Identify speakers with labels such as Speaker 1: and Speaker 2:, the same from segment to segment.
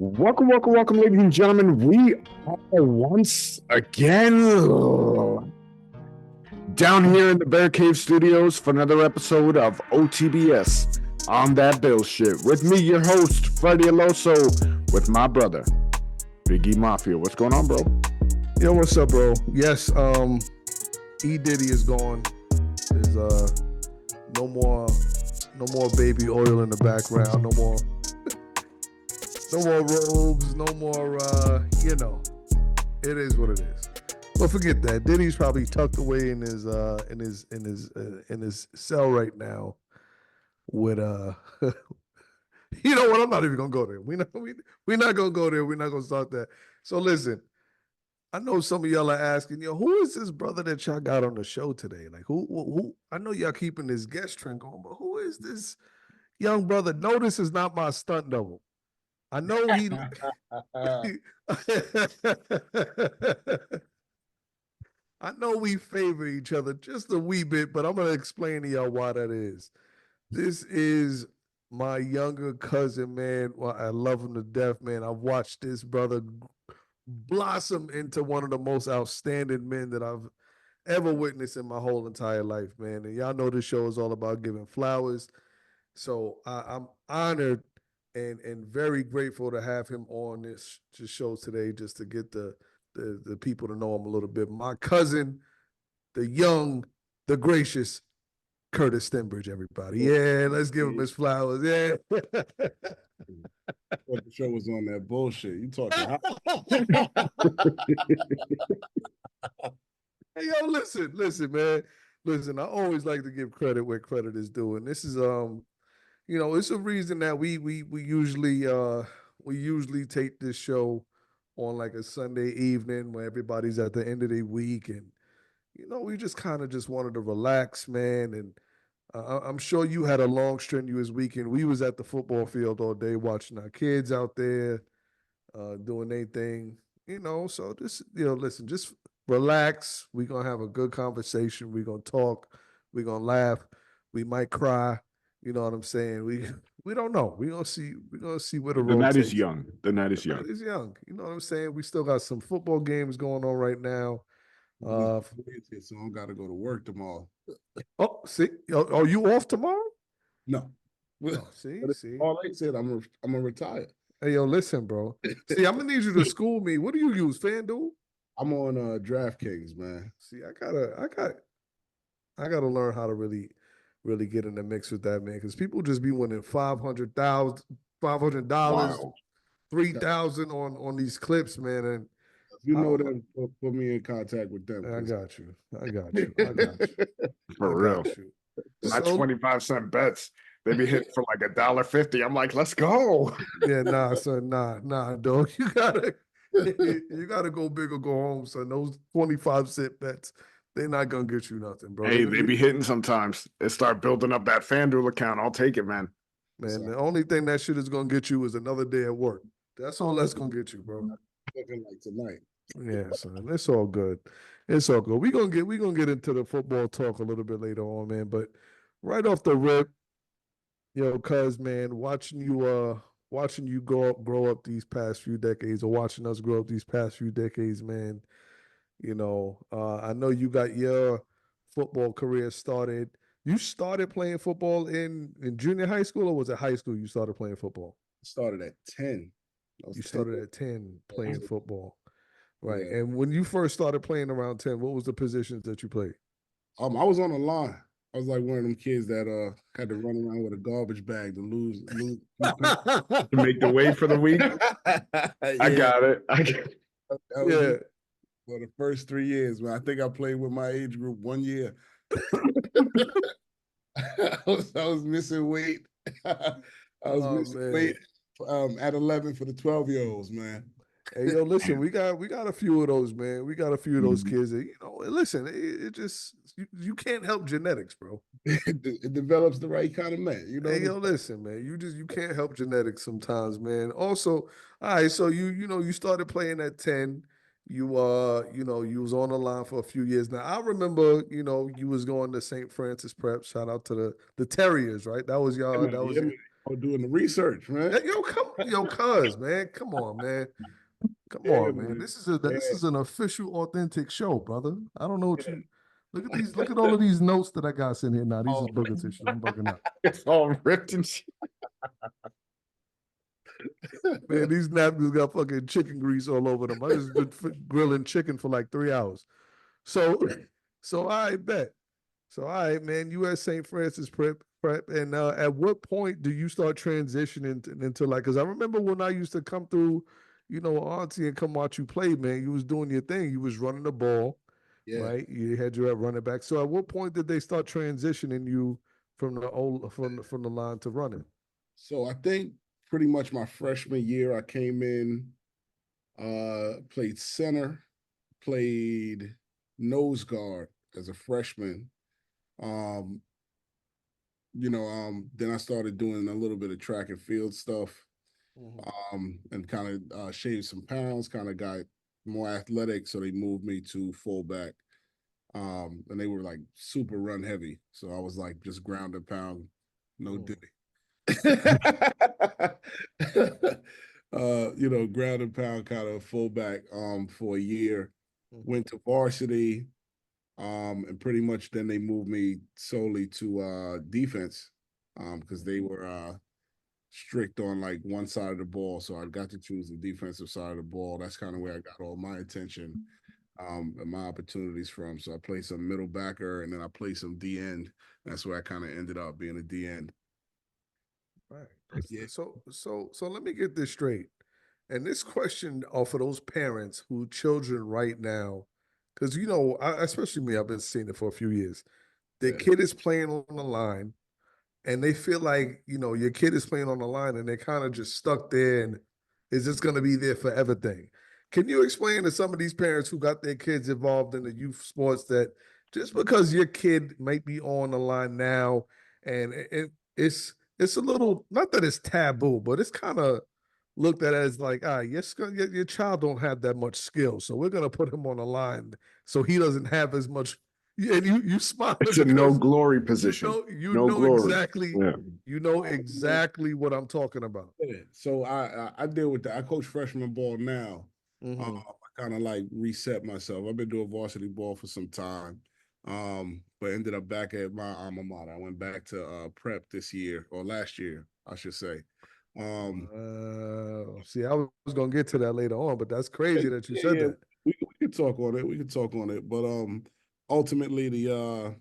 Speaker 1: Welcome, ladies and gentlemen. We are once again down here in the Bear Cave Studios for another episode of OTBS on that Bill shit. With me, your host, Freddie Aloso, with my brother, Biggie Mafia. What's going on, bro?
Speaker 2: Yo, what's up, bro? Yes, E Diddy is gone. There's no more baby oil in the background. No more robes. No more. It is what it is. But forget that. Diddy's probably tucked away in his cell right now. With you know what? I'm not even gonna go there. We're not gonna go there. We're not gonna start that. So listen. I know some of y'all are asking, who is this brother that y'all got on the show today? Like, who? I know y'all keeping this guest trend going, but who is this young brother? No, this is not my stunt double. I know he. I know we favor each other just a wee bit, but I'm gonna explain to y'all why that is. This is my younger cousin, man. Well, I love him to death, man. I've watched this brother blossom into one of the most outstanding men that I've ever witnessed in my whole entire life, man. And y'all know this show is all about giving flowers. So I'm honored and very grateful to have him on this show today, just to get the people to know him a little bit. My cousin, the young, the gracious Curtis Stenbridge, everybody. Yeah, let's give him his flowers. Yeah.
Speaker 3: What the show was on that bullshit. You talking?
Speaker 2: Hey, yo, listen, man. Listen, I always like to give credit where credit is due, and this is it's a reason that we usually take this show on like a Sunday evening where everybody's at the end of the week, and we just kind of just wanted to relax, man. And I'm sure you had a long strenuous weekend. We was at the football field all day watching our kids out there doing their thing, So just listen, just relax. We're gonna have a good conversation. We're gonna talk. We're gonna laugh. We might cry. You know what I'm saying? We don't know. We're gonna see where the road
Speaker 1: night
Speaker 2: takes.
Speaker 1: is young. The night is young.
Speaker 2: The night is young. You know what I'm saying? We still got some football games going on right now.
Speaker 3: So I gotta go to work tomorrow.
Speaker 2: Oh, see, are you off tomorrow?
Speaker 3: No.
Speaker 2: Oh, see.
Speaker 3: All I said, I'm gonna retire.
Speaker 2: Hey, yo, listen, bro. See, I'm gonna need you to school me. What do you use, FanDuel?
Speaker 3: I'm on DraftKings, man.
Speaker 2: See, I gotta learn how to really get in the mix with that, man. Because people just be winning $500, $3,000 on these clips, man. And
Speaker 3: that, put me in contact with them.
Speaker 2: I got you.
Speaker 1: For real. My 25-cent bets, they be hitting for like $1.50. I'm like, let's go.
Speaker 2: Yeah, nah, son, nah, dog. You gotta go big or go home, son. Those 25-cent bets, they're not gonna get you nothing, bro.
Speaker 1: Hey, they be hitting sometimes. They start building up that FanDuel account. I'll take it, man.
Speaker 2: Man, the only thing that shit is gonna get you is another day at work. That's all that's gonna get you, bro.
Speaker 3: Looking like tonight.
Speaker 2: Yeah, son. It's all good. It's all good. We're gonna get into the football talk a little bit later on, man. But right off the rip, cuz, man, watching you grow up these past few decades, or watching us grow up these past few decades, man. I know you got your football career started. You started playing football in junior high school, or was it high school you started playing football?
Speaker 3: Started at 10.
Speaker 2: You started at 10 playing football. Right. Yeah. And when you first started playing around 10, what was the positions that you played?
Speaker 3: I was on the line. I was like one of them kids that had to run around with a garbage bag to lose
Speaker 1: to make the weight for the week. I got it.
Speaker 3: Yeah. For the first 3 years, man. I think I played with my age group 1 year. I was missing weight. I was missing weight at 11 for the 12-year-olds, man.
Speaker 2: Hey, yo, listen, we got a few of those, man. We got a few of those kids that, listen, it just, you can't help genetics, bro.
Speaker 3: It develops the right kind of man,
Speaker 2: Hey, yo, listen, man, you can't help genetics sometimes, man. Also, all right, so you started playing at 10. You was on the line for a few years. Now, I remember, you was going to St. Francis Prep. Shout out to the Terriers, right? That was y'all.
Speaker 3: Oh, doing the research, man.
Speaker 2: Cuz, man. Come on, man. Come
Speaker 3: Yeah,
Speaker 2: on, man.
Speaker 3: man.
Speaker 2: This
Speaker 3: Yeah,
Speaker 2: is an official, authentic show, brother. I don't know what you look at these. Look at all of these notes that I got sitting here now. These is booger tissue. I'm bugging out.
Speaker 1: It's all ripped and shit.
Speaker 2: Man, these napkins got fucking chicken grease all over them. I just been grilling chicken for like 3 hours. So, I bet. So, all right, man. You at St. Francis Prep, and at what point do you start transitioning into like? Because I remember when I used to come through, Auntie, and come watch you play, man. You was doing your thing. You was running the ball,
Speaker 3: yeah.
Speaker 2: right? You had your running back. So, at what point did they start transitioning you from the line to running?
Speaker 3: So I think pretty much my freshman year, I came in, played center, played nose guard as a freshman. Um, then I started doing a little bit of track and field stuff, and kind of shaved some pounds, kind of got more athletic. So they moved me to fullback. And they were like super run heavy. So I was like just ground and pound, no ditty. Ground and pound kind of fullback for a year. Went to varsity, and pretty much then they moved me solely to defense, because they were strict on like one side of the ball. So I got to choose the defensive side of the ball. That's kind of where I got all my attention, and my opportunities from. So I played some middle backer, and then I played some D end. That's where I kind of ended up being a D end.
Speaker 2: Right. Yeah. So let me get this straight. And this question are for those parents who children right now, because especially me, I've been seeing it for a few years. The kid is playing on the line, and they feel like your kid is playing on the line, and they're kind of just stuck there, and is this going to be there forever thing? Can you explain to some of these parents who got their kids involved in the youth sports that just because your kid might be on the line now, and it's a little, not that it's taboo, but it's kind of looked at as like, your child don't have that much skill, so we're gonna put him on the line so he doesn't have as much. And you smile.
Speaker 1: It's a no glory position.
Speaker 2: You know
Speaker 1: glory.
Speaker 2: exactly. Yeah. You know exactly what I'm talking about.
Speaker 3: Yeah. So I deal with that. I coach freshman ball now. I kind of like reset myself. I've been doing varsity ball for some time, but ended up back at my alma mater. I went back to prep this year, or last year, I should say.
Speaker 2: See, I was gonna get to that later on, but that's crazy that you said that.
Speaker 3: We could talk on it. We could talk on it, but ultimately to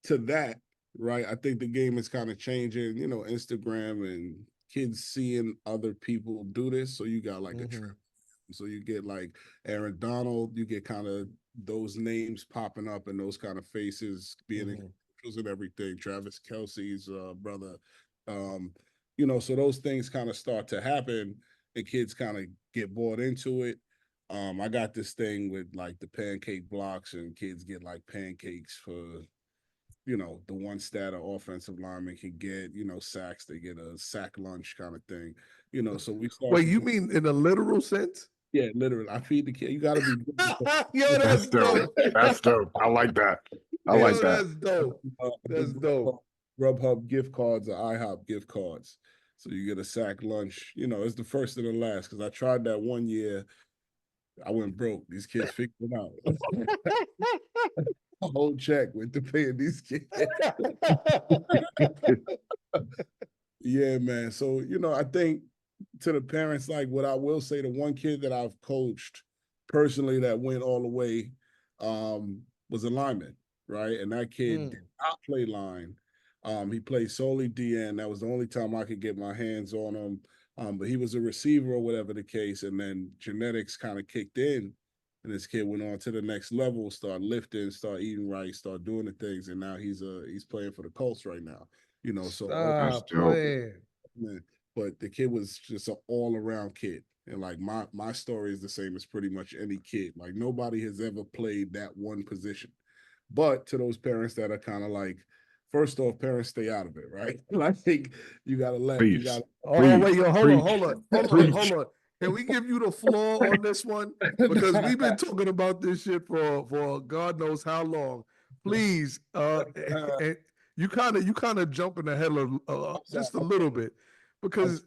Speaker 3: that, right? I think the game is kind of changing. Instagram and kids seeing other people do this. So you got like a trend. So you get like Aaron Donald. You get kind of those names popping up and those kind of faces being in commercials and everything. Travis Kelce's brother. So those things kind of start to happen, and kids kind of get bought into it. I got this thing with like the pancake blocks, and kids get like pancakes for, the one stat an offensive lineman can get, sacks, they get a sack lunch kind of thing, so we start.
Speaker 2: Wait, you mean in a literal sense?
Speaker 3: Yeah, literally. I feed the kid. You got to be.
Speaker 2: Yo, that's dope.
Speaker 1: That's dope. I like that. I like that.
Speaker 2: That's dope. That's dope.
Speaker 3: Grubhub gift cards or IHOP gift cards. So you get a sack lunch. It's the first and the last, because I tried that one year. I went broke. These kids figured it out. A whole check went to paying these kids. Yeah, man. So, I think to the parents, like what I will say, the one kid that I've coached personally that went all the way was a lineman, right? And that kid did not play line. He played solely DN. That was the only time I could get my hands on him. But he was a receiver or whatever the case. And then genetics kind of kicked in. And this kid went on to the next level, start lifting, start eating right, start doing the things. And now he's playing for the Colts right now. So
Speaker 2: stop playing.
Speaker 3: But the kid was just an all-around kid. And like my story is the same as pretty much any kid. Like nobody has ever played that one position. But to those parents that are kind of like, first off, parents stay out of it, right? I think you gotta let.
Speaker 1: Wait,
Speaker 2: yo, hold on. Can we give you the floor on this one? Because we've been talking about this shit for God knows how long. Please, you kind of jumping ahead just a little bit because.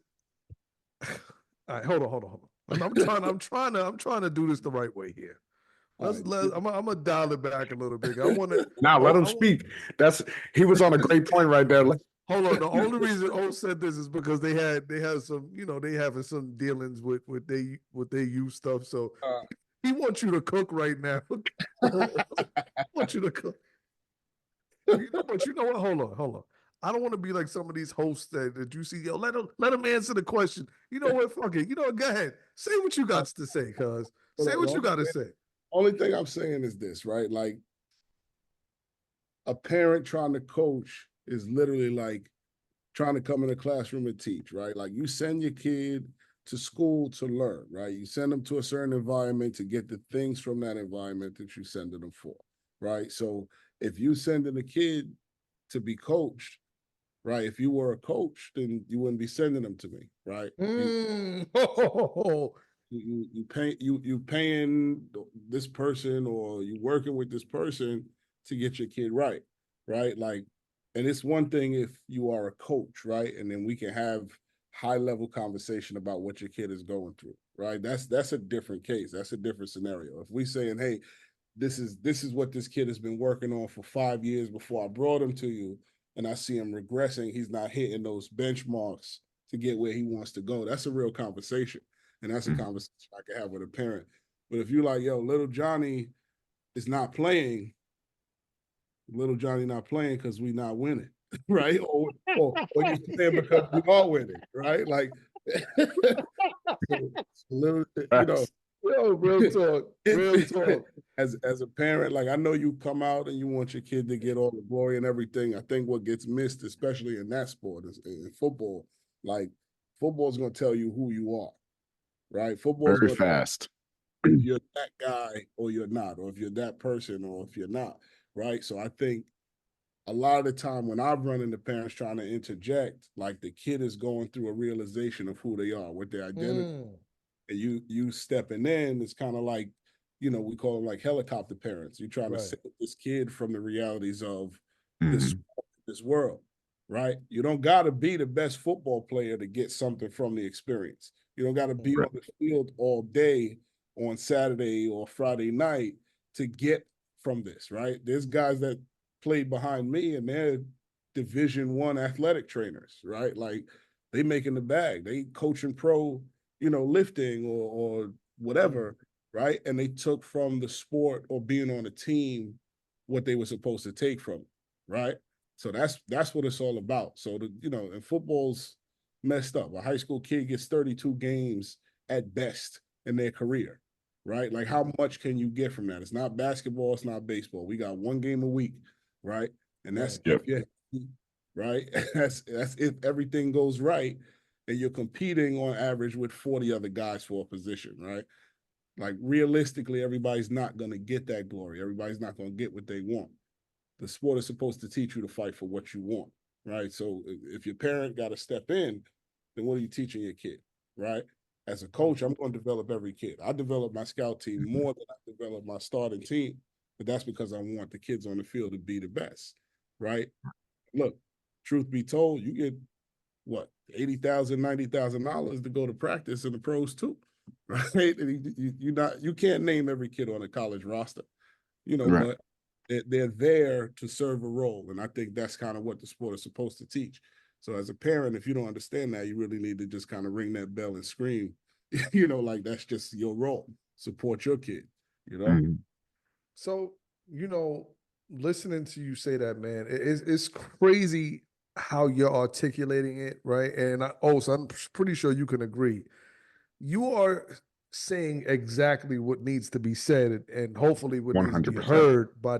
Speaker 2: All right, hold on. I'm trying to do this the right way here. I'm gonna dial it back a little bit. I want to.
Speaker 1: Now let him speak. He was on a great point right there.
Speaker 2: Hold on. The only reason O said this is because they had some, they having some dealings with their youth stuff. So he wants you to cook right now. wants you to cook. But you know what? Hold on. I don't want to be like some of these hosts that you see. Yo, let them answer the question. You know what? Fuck it. You know what? Go ahead. Say what you got to say, cuz. Say what you got to say.
Speaker 3: Only thing I'm saying is this, right? Like a parent trying to coach is literally like trying to come in a classroom and teach, right? Like you send your kid to school to learn, right? You send them to a certain environment to get the things from that environment that you sending them for, right? So if you sending a kid to be coached, right? If you were a coach, then you wouldn't be sending them to me, right? You paying this person or you working with this person to get your kid right? Like, and it's one thing if you are a coach, right? And then we can have high level conversation about what your kid is going through, right? That's a different case. That's a different scenario. If we saying, hey, this is what this kid has been working on for 5 years before I brought him to you, and I see him regressing, he's not hitting those benchmarks to get where he wants to go. That's a real conversation. And that's a conversation I can have with a parent. But if you're like, yo, little Johnny is not playing, because we not winning, right? Or you playing because we are winning, right? Like, little,
Speaker 2: Yo, real talk.
Speaker 3: As a parent, like I know you come out and you want your kid to get all the glory and everything. I think what gets missed, especially in that sport, is in football. Like football is going to tell you who you are, right? Football is
Speaker 1: very fast.
Speaker 3: If you're that guy or you're not, or if you're that person or if you're not, right? So I think a lot of the time when I've run into parents trying to interject, like the kid is going through a realization of who they are, what their identity. And you stepping in, it's kind of like, we call them like helicopter parents. You're trying to save this kid from the realities of this world, right? You don't got to be the best football player to get something from the experience. You don't got to be on the field all day on Saturday or Friday night to get from this, right? There's guys that played behind me and they're Division I athletic trainers, right? Like they making the bag. They coaching pro, lifting or whatever, right? And they took from the sport or being on a team what they were supposed to take from it, right? So that's what it's all about. So and football's messed up. A high school kid gets 32 games at best in their career, right? Like how much can you get from that? It's not basketball, it's not baseball. We got one game a week, right? And that's right. That's if everything goes right and you're competing on average with 40 other guys for a position, right? Like realistically, everybody's not going to get that glory. Everybody's not going to get what they want. The sport is supposed to teach you to fight for what you want, right? So if your parent got to step in, then what are you teaching your kid, right? As a coach, I'm going to develop every kid. I develop my scout team more than I develop my starting team, but that's because I want the kids on the field to be the best, right? Look, truth be told, you get what, $80,000, $90,000 to go to practice in the pros too, right? And you can't name every kid on a college roster, but they're there to serve a role, and I think that's kind of what the sport is supposed to teach. So as a parent, if you don't understand that, you really need to just kind of ring that bell and scream, like that's just your role. Support your kid,
Speaker 2: So, listening to you say that, man, it's crazy how you're articulating it, right? And so I'm pretty sure you can agree. You are saying exactly what needs to be said and hopefully what needs to be heard by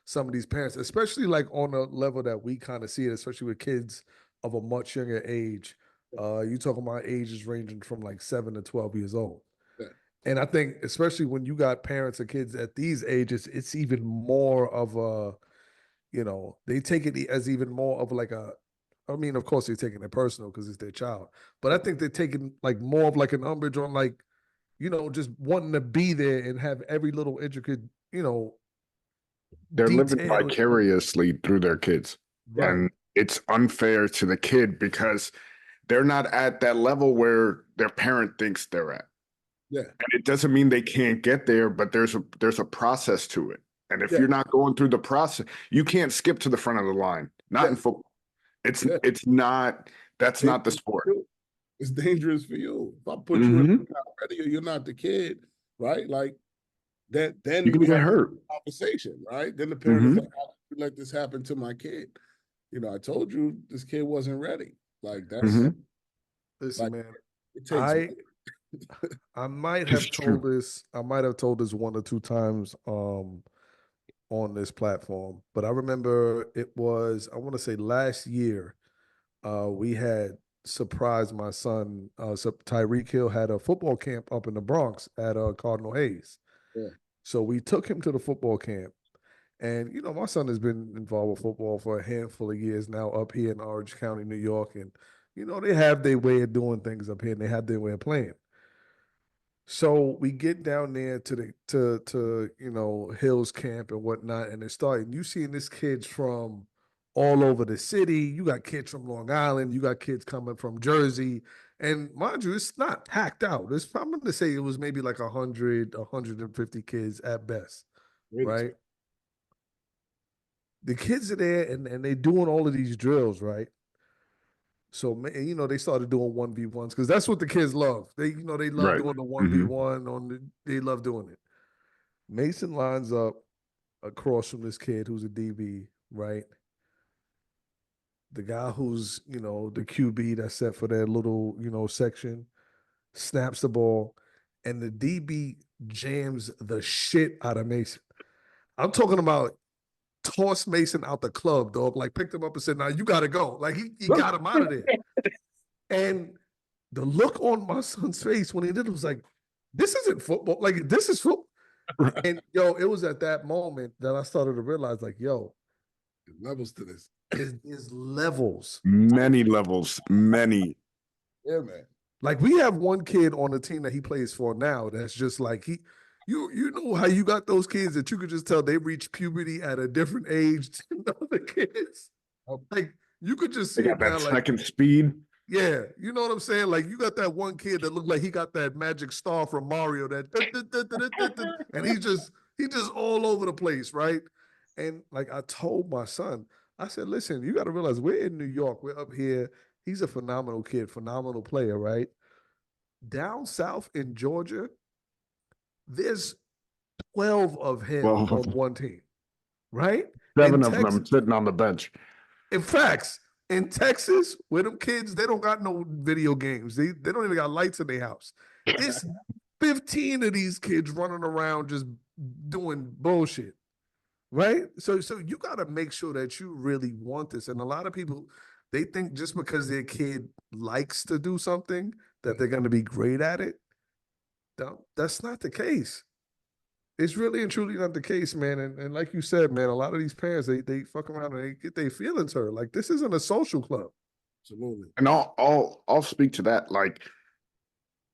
Speaker 2: some of these parents, especially like on a level that we kind of see it, especially with kids of a much younger age. You talking about ages ranging from like 7 to 12 years old. And I think especially when you got parents and kids at these ages, it's even more of a, they take it as even more of like of course they're taking it personal because it's their child, but I think they're taking like more of like an umbrage on like, just wanting to be there and have every little intricate,
Speaker 1: they're living vicariously through their kids.
Speaker 2: Right.
Speaker 1: And it's unfair to the kid because they're not at that level where their parent thinks they're at.
Speaker 3: Yeah.
Speaker 1: And it doesn't mean they can't get there, but there's a process to it. And if
Speaker 3: Yeah.
Speaker 1: you're not going through the process, you can't skip to the front of the line. Not in football. It's not, that's not the sport.
Speaker 3: It's dangerous for you. If I put you in, you're not ready, or you're not the kid, right? Like that, then
Speaker 1: You can
Speaker 3: we
Speaker 1: get
Speaker 3: have
Speaker 1: hurt.
Speaker 3: a conversation, right? Then the parent is like, how did you let this happen to my kid? You know, I told you this kid wasn't ready. Like that's
Speaker 2: Listen,
Speaker 3: like,
Speaker 2: man.
Speaker 3: it takes
Speaker 2: I might
Speaker 1: It's
Speaker 2: have told
Speaker 1: true.
Speaker 2: this. I might have told this one or two times on this platform, but I remember it was, I want to say last year, we had surprised my son. So Tyreek Hill had a football camp up in the Bronx at Cardinal Hayes.
Speaker 3: Yeah.
Speaker 2: So we took him to the football camp. And, my son has been involved with football for a handful of years now up here in Orange County, New York. And, they have their way of doing things up here and they have their way of playing. So we get down there to Hills Camp and whatnot, and it's starting. You seeing this kids from all over the city. You got kids from Long Island. You got kids coming from Jersey, and mind you, it's not packed out. I'm going to say it was maybe like 100, 150 kids at best, right? The kids are there, and they're doing all of these drills, right? So, they started doing 1v1s because that's what the kids love. They love
Speaker 1: Right.
Speaker 2: doing the 1v1 they love doing it. Mason lines up across from this kid who's a DB, right? The guy who's, the QB that's set for that little, section snaps the ball, and the DB jams the shit out of Mason. I'm talking about tossed Mason out the club, dog. Like picked him up and said, "Now you got to go." Like he got him out of there. And the look on my son's face when he did it was like, "This isn't football. Like this is football." And it was at that moment that I started to realize, like, there's
Speaker 3: levels to this.
Speaker 2: There's levels.
Speaker 1: Many levels. Many.
Speaker 3: Yeah, man.
Speaker 2: Like we have one kid on the team that he plays for now that's just like you know how you got those kids that you could just tell they reach puberty at a different age than other kids. Like you could just see
Speaker 1: They got
Speaker 2: it now,
Speaker 1: that
Speaker 2: like
Speaker 1: second speed.
Speaker 2: yeah, you know what I'm saying? Like you got that one kid that looked like he got that magic star from Mario and he's just all over the place, right? And like I told my son, I said, listen, you got to realize we're in New York, we're up here. He's a phenomenal kid, phenomenal player, right? Down south in Georgia, there's 12 of him
Speaker 1: Well,
Speaker 2: on one team, right?
Speaker 1: 7 of them sitting on the bench.
Speaker 2: In facts, in Texas, where them kids, they don't got no video games. They don't even got lights in their house. It's 15 of these kids running around just doing bullshit, right? So you got to make sure that you really want this. And a lot of people, they think just because their kid likes to do something that they're going to be great at it. That's not the case. It's really and truly not the case, man. And like you said, man, a lot of these parents, they fuck around and they get their feelings hurt. Like this isn't a social club.
Speaker 3: Absolutely.
Speaker 1: And I'll speak to that. Like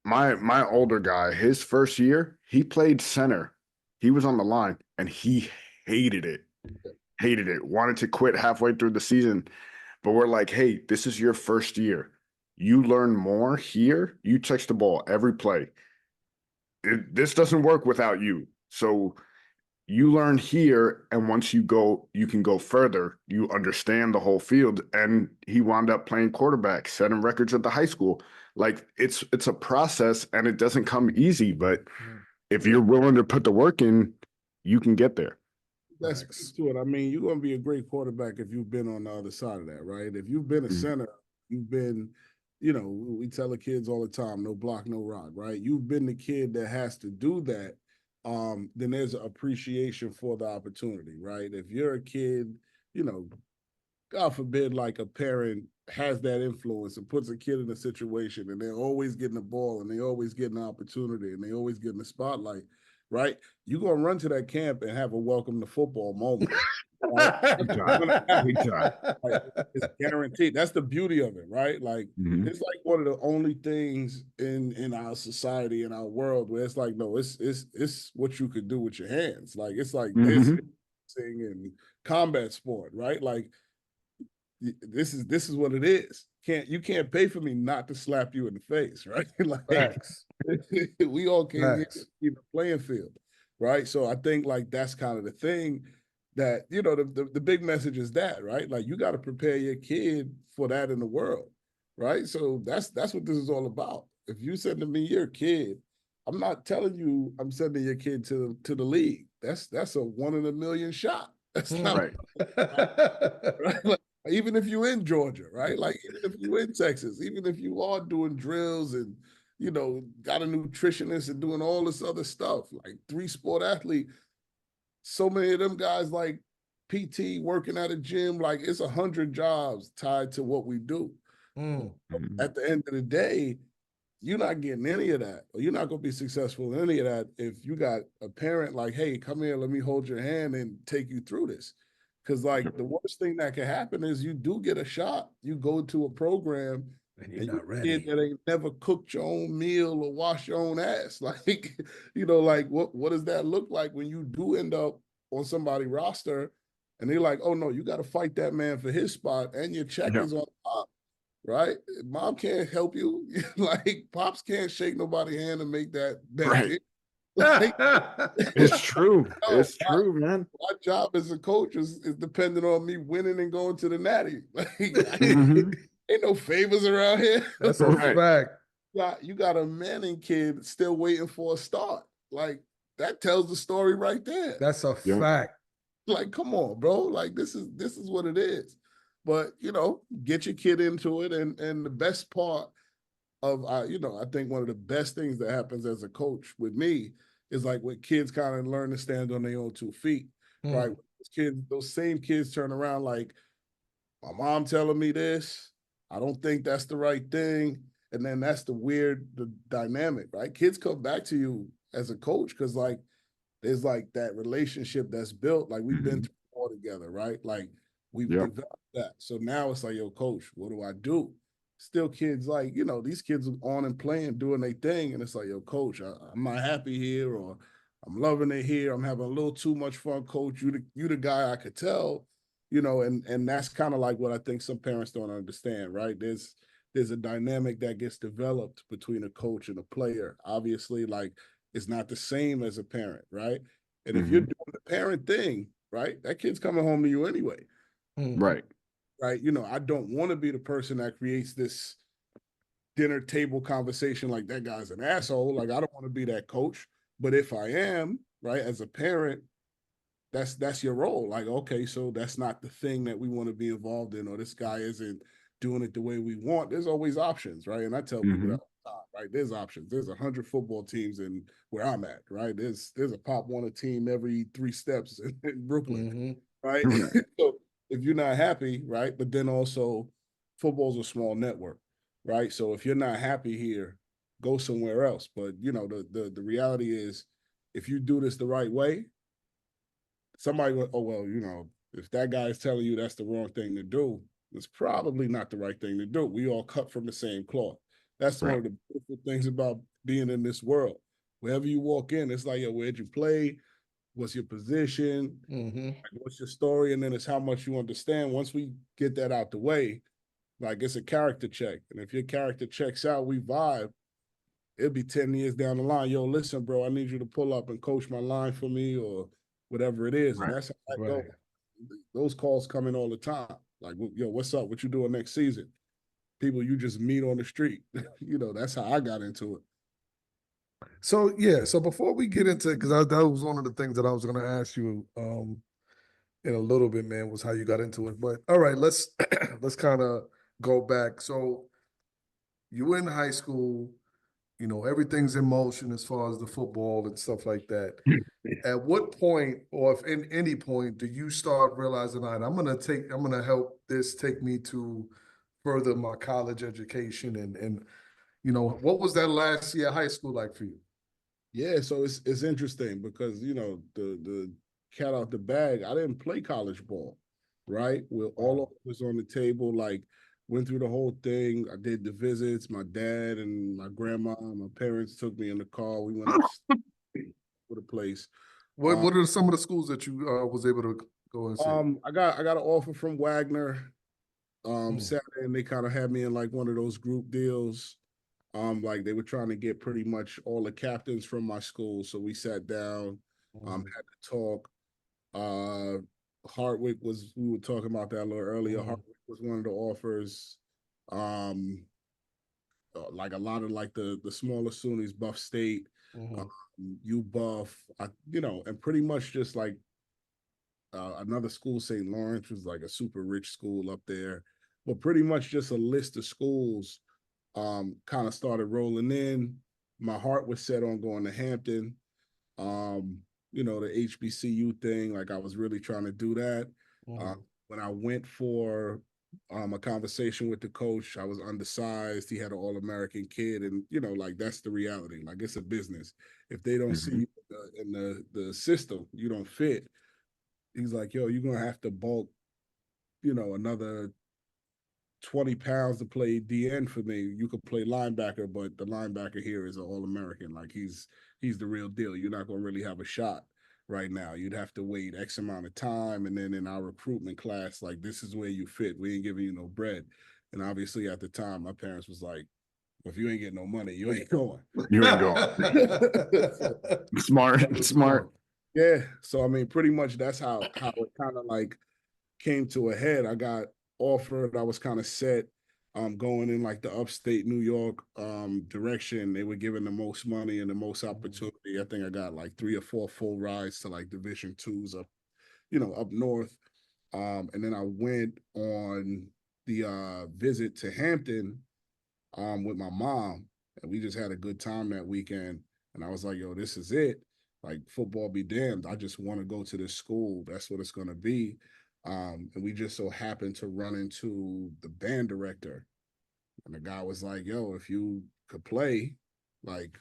Speaker 1: my older guy, his first year, he played center. He was on the line and he hated it. Hated it. Wanted to quit halfway through the season. But we're like, hey, this is your first year. You learn more here. You touch the ball every play. This doesn't work without you. So you learn here, and once you can go further. You understand the whole field. And he wound up playing quarterback, setting records at the high school. Like it's a process, and it doesn't come easy. But if you're willing to put the work in, you can get there.
Speaker 3: That's to it. I mean, you're going to be a great quarterback if you've been on the other side of that, right? If you've been a center, you've been, we tell the kids all the time, no block, no rock, right? You've been the kid that has to do that. Then there's an appreciation for the opportunity, right? If you're a kid, God forbid, like a parent has that influence and puts a kid in a situation and they're always getting the ball and they're always getting the opportunity and they're always getting the spotlight, right? You're going to run to that camp and have a welcome to football moment. It's guaranteed. That's the beauty of it, right? Like it's like one of the only things in our society, in our world, where it's like, no, it's what you could do with your hands. Like it's like this thing in combat sport, right? Like this is what it is. You can't pay for me not to slap you in the face, right? Like
Speaker 2: Facts.
Speaker 3: we all came here to
Speaker 2: Facts.
Speaker 3: see the playing field, right? So I think like that's kind of the thing that the big message is that, right? Like you got to prepare your kid for that in the world, right? So that's what this is all about. If you said to me your kid, I'm not telling you I'm sending your kid to the league. That's a 1 in a million shot. That's not
Speaker 1: Right.
Speaker 3: right. Like, even if you're in Georgia, right? Like even if you're in Texas, even if you are doing drills and got a nutritionist and doing all this other stuff, like 3-sport athlete, so many of them guys like PT working at a gym, like it's 100 jobs tied to what we do. At the end of the day, you're not getting any of that, or you're not going to be successful in any of that if you got a parent like, hey, come here, let me hold your hand and take you through this. Because like the worst thing that can happen is you do get a shot. You go to a program
Speaker 2: and you're not ready.
Speaker 3: Kid that ain't never cooked your own meal or washed your own ass. Like, like what does that look like when you do end up on somebody's roster and they're like, oh no, you got to fight that man for his spot and your check is on top. Right? Mom can't help you. Like pops can't shake nobody's hand and make that
Speaker 1: Right.
Speaker 3: like,
Speaker 1: It's true. It's true, man.
Speaker 3: My job as a coach is dependent on me winning and going to the natty. Like ain't no favors around here.
Speaker 2: That's a fact.
Speaker 3: You got a Manning kid still waiting for a start. Like that tells the story right there.
Speaker 2: That's a fact.
Speaker 3: Like, come on, bro. Like this is what it is. But get your kid into it, and the best part of I think one of the best things that happens as a coach with me is like when kids kind of learn to stand on their own 2 feet, right? Those same kids turn around like, my mom telling me this, I don't think that's the right thing, and then that's the dynamic, right? Kids come back to you as a coach because like there's like that relationship that's built, like we've been through all together, right? Like we've developed that. So now it's like, yo, coach, what do I do? Still kids like, these kids are on and playing, doing their thing. And it's like, yo, coach, I'm not happy here, or I'm loving it here. I'm having a little too much fun, coach. You the guy I could tell, and that's kind of like what I think some parents don't understand, right? There's a dynamic that gets developed between a coach and a player. Obviously, like it's not the same as a parent, right? And if you're doing the parent thing, right, that kid's coming home to you anyway.
Speaker 1: Right.
Speaker 3: Right. I don't want to be the person that creates this dinner table conversation like that guy's an asshole. Like I don't want to be that coach. But if I am, right, as a parent, that's your role. Like, okay, so that's not the thing that we want to be involved in, or this guy isn't doing it the way we want. There's always options, right? And I tell people that all the time, right? There's options. There's 100 football teams in where I'm at, right? There's a Pop Warner team every 3 steps in Brooklyn, right? So if you're not happy, right? But then also football's a small network, right? So if you're not happy here, go somewhere else. But the reality is if you do this the right way, somebody will, oh well, if that guy is telling you that's the wrong thing to do, it's probably not the right thing to do. We all cut from the same cloth. That's one of the beautiful things about being in this world. Wherever you walk in, it's like, yo, where'd you play? What's your position? What's your story? And then it's how much you understand. Once we get that out the way, like it's a character check. And if your character checks out, we vibe. It'll be 10 years down the line. Yo, listen, bro, I need you to pull up and coach my line for me or whatever it is. And that's how I go. Those calls come in all the time. Like, yo, what's up? What you doing next season? People you just meet on the street. That's how I got into it.
Speaker 2: So so before we get into it, because that was one of the things that I was going to ask you in a little bit, man, was how you got into it. But all right, let's kind of go back. So you were in high school, everything's in motion as far as the football and stuff like that. At what point, or if in any point, do you start realizing, all right, I'm gonna help this take me to further my college education and what was that last year of high school like for you?
Speaker 3: Yeah, so it's interesting because the cat out the bag. I didn't play college ball, right? We're all was on the table, like went through the whole thing. I did the visits. My dad and my grandma and my parents took me in the car. We went up for the place.
Speaker 2: What are some of the schools that you was able to go and see?
Speaker 3: I got an offer from Wagner. sat in, they kind of had me in like one of those group deals. Like they were trying to get pretty much all the captains from my school. So we sat down, had to talk. Hardwick we were talking about that a little earlier. Hardwick was one of the offers. Like a lot of like the smaller SUNYs, Buff State, U Buff, and pretty much just like another school, St. Lawrence, was like a super rich school up there. But pretty much just a list of schools kind of started rolling in. My heart was set on going to Hampton. The HBCU thing, like I was really trying to do that. When I went for a conversation with the coach, I was undersized. He had an All-American kid, and like that's the reality. Like it's a business. If they don't see you in the system, you don't fit. He's like, yo, you're gonna have to bulk, another 20 pounds to play DN for me. You could play linebacker, but the linebacker here is an All-American. Like he's the real deal. You're not gonna really have a shot right now. You'd have to wait X amount of time. And then in our recruitment class, like this is where you fit. We ain't giving you no bread. And obviously at the time, my parents was like, well, if you ain't getting no money, you ain't going.
Speaker 1: You ain't going. Smart.
Speaker 3: Yeah. So I mean, pretty much that's how it kind of like came to a head. I got offered, I was kind of set going in like the upstate New York direction. They were giving the most money and the most opportunity. I think I got like 3 or 4 full rides to like Division twos up north. And then I went on the visit to Hampton with my mom, and we just had a good time that weekend. And I was like, yo, this is it. Like football be damned. I just want to go to this school. That's what it's going to be. And we just so happened to run into the band director. And the guy was like, yo, if you could play, like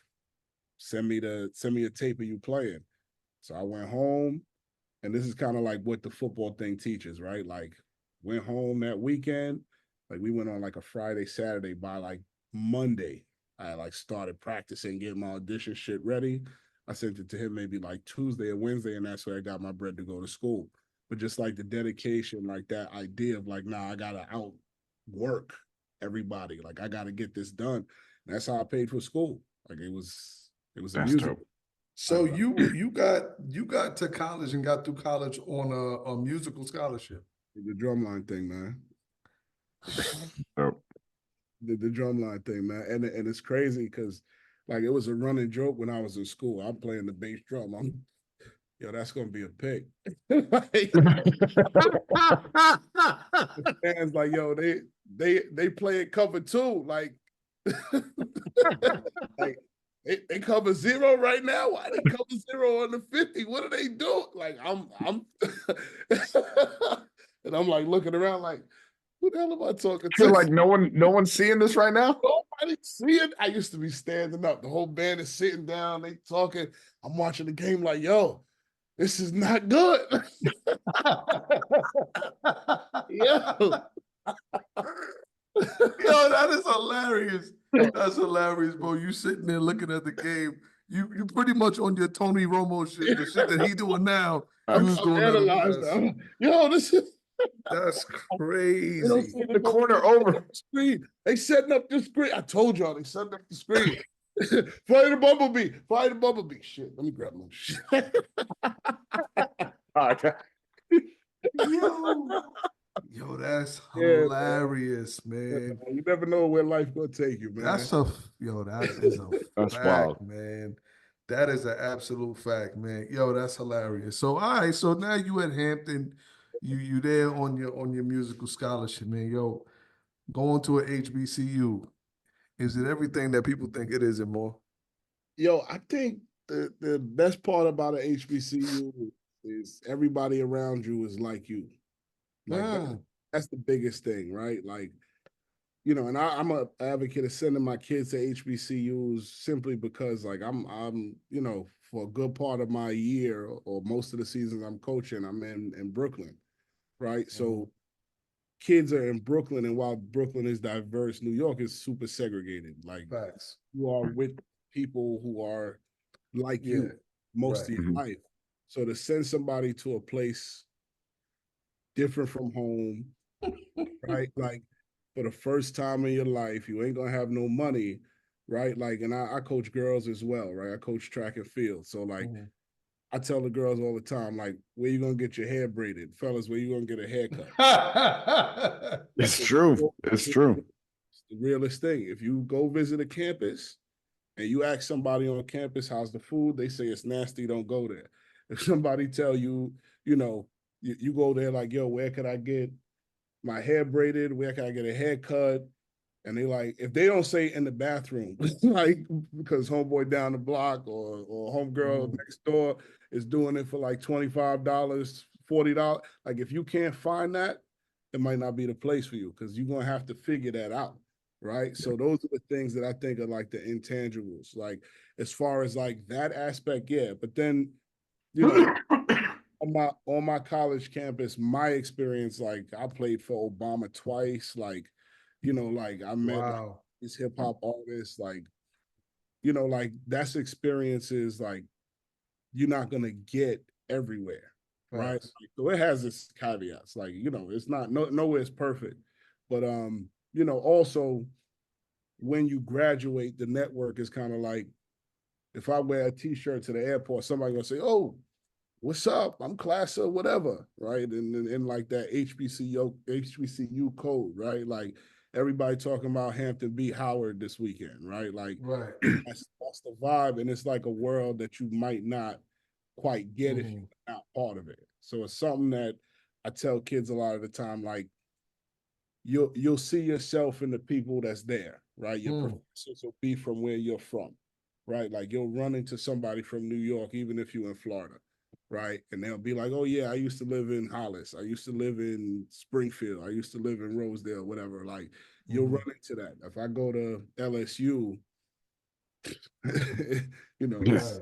Speaker 3: send me a tape of you playing. So I went home, and this is kind of like what the football thing teaches, right? Like went home that weekend. Like we went on like a Friday, Saturday. By like Monday, I like started practicing, getting my audition shit ready. I sent it to him maybe like Tuesday or Wednesday, and that's where I got my bread to go to school. But just like the dedication, like that idea of like, nah, I gotta outwork everybody. Like I gotta get this done. And that's how I paid for school. Like it was a music.
Speaker 1: Dope.
Speaker 2: So you got to college and got through college on a musical scholarship.
Speaker 3: The drumline thing, man.
Speaker 1: Dope.
Speaker 3: The drumline thing, man. And it's crazy because like it was a running joke when I was in school. I'm playing the bass drum. Yo, that's gonna be a pick. Fans like, yo, they play it cover 2. Like, like they cover 0 right now. Why they cover 0 on the 50? What are they doing? Like, I'm and I'm like looking around like, who the hell am I talking to?
Speaker 1: Feel like no one's seeing this right now.
Speaker 3: Nobody seeing. I used to be standing up. The whole band is sitting down. They talking. I'm watching the game like, yo, this is not good. Yo.
Speaker 2: Yo, that is hilarious. That's hilarious, bro. You sitting there looking at the game. You pretty much on your Tony Romo shit, the shit that he doing now.
Speaker 3: I'm analyzing. Yo, this is
Speaker 2: that's crazy.
Speaker 1: They don't see the corner over
Speaker 3: the screen. They setting up the screen. I told y'all they setting up the screen. Fly the bumblebee. Fly the bumblebee. Shit, let me grab my shit.
Speaker 2: Yo, that's hilarious, man.
Speaker 3: You never know where life gonna take you, man.
Speaker 2: That is a
Speaker 1: That's
Speaker 2: fact,
Speaker 1: wild,
Speaker 2: man. That is an absolute fact, man. Yo, that's hilarious. So, all right, so now you at Hampton, you there on your musical scholarship, man. Yo, going to a HBCU, is it everything that people think it is and more?
Speaker 3: Yo, I think the best part about an HBCU is everybody around you is like you. Like that's the biggest thing, right? Like, and I'm a advocate of sending my kids to HBCUs simply because, like, I'm for a good part of my year or most of the seasons I'm coaching, I'm in Brooklyn, right? So kids are in Brooklyn, and while Brooklyn is diverse, New York is super segregated. Like,
Speaker 2: facts.
Speaker 3: You are with people who are like you most of your life. So to send somebody to a place different from home, right? Like for the first time in your life, you ain't gonna have no money, right? Like, and I coach girls as well, right? I coach track and field. So like I tell the girls all the time, like, where you gonna get your hair braided? Fellas, where you gonna get a haircut?
Speaker 1: It's true. It's true.
Speaker 3: It's the realest thing. If you go visit a campus and you ask somebody on campus, how's the food? They say it's nasty, don't go there. If somebody tell you, you know, you go there like, yo, where could I get my hair braided? Where can I get a haircut? And they like, if they don't say in the bathroom, like because homeboy down the block or homegirl next door is doing it for like $25, $40. Like if you can't find that, it might not be the place for you because you're gonna have to figure that out. Right. So those are the things that I think are like the intangibles. Like as far as like that aspect, yeah. But then, you know, on my college campus, my experience, like I played for Obama twice, like, you know, like I met like
Speaker 2: Wow.
Speaker 3: these hip hop artists, like, you know, like that's experiences like you're not gonna get everywhere, right?
Speaker 2: Facts.
Speaker 3: Like, so it has its caveats, like, you know, it's not nowhere is perfect, but you know, also when you graduate, the network is kind of like if I wear a t-shirt to the airport, somebody gonna say, "Oh, what's up? I'm class or whatever," right? And like that HBCU code, right? Like everybody talking about Hampton B. Howard this weekend, right? Like
Speaker 2: Right.
Speaker 3: that's the vibe, and it's like a world that you might not quite get if you're not part of it. So it's something that I tell kids a lot of the time, like you'll see yourself in the people that's there, right? Your professors will be from where you're from, right? Like you'll run into somebody from New York, even if you're in Florida, right? And they'll be like, "Oh yeah, I used to live in Hollis. I used to live in Springfield. I used to live in Rosedale, whatever." Like you'll run into that. If I go to LSU, you know, it's
Speaker 1: Yes.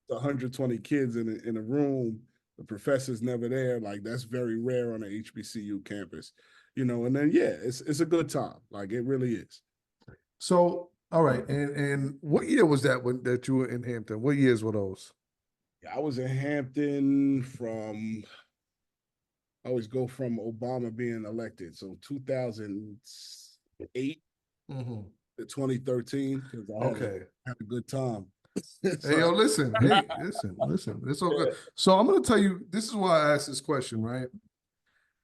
Speaker 3: 120 kids in a room. The professor's never there. Like that's very rare on a HBCU campus, you know. And then yeah, it's a good time. Like it really is.
Speaker 2: So, all right, and what year was that when that you were in Hampton? What years were those?
Speaker 3: Yeah, I was in Hampton from. I always go from Obama being elected, so 2008 to 2013 because
Speaker 2: Okay.
Speaker 3: had a good time.
Speaker 2: Hey,
Speaker 3: So,
Speaker 2: yo, listen. Hey, listen. It's all good. So I'm going to tell you, this is why I asked this question, right?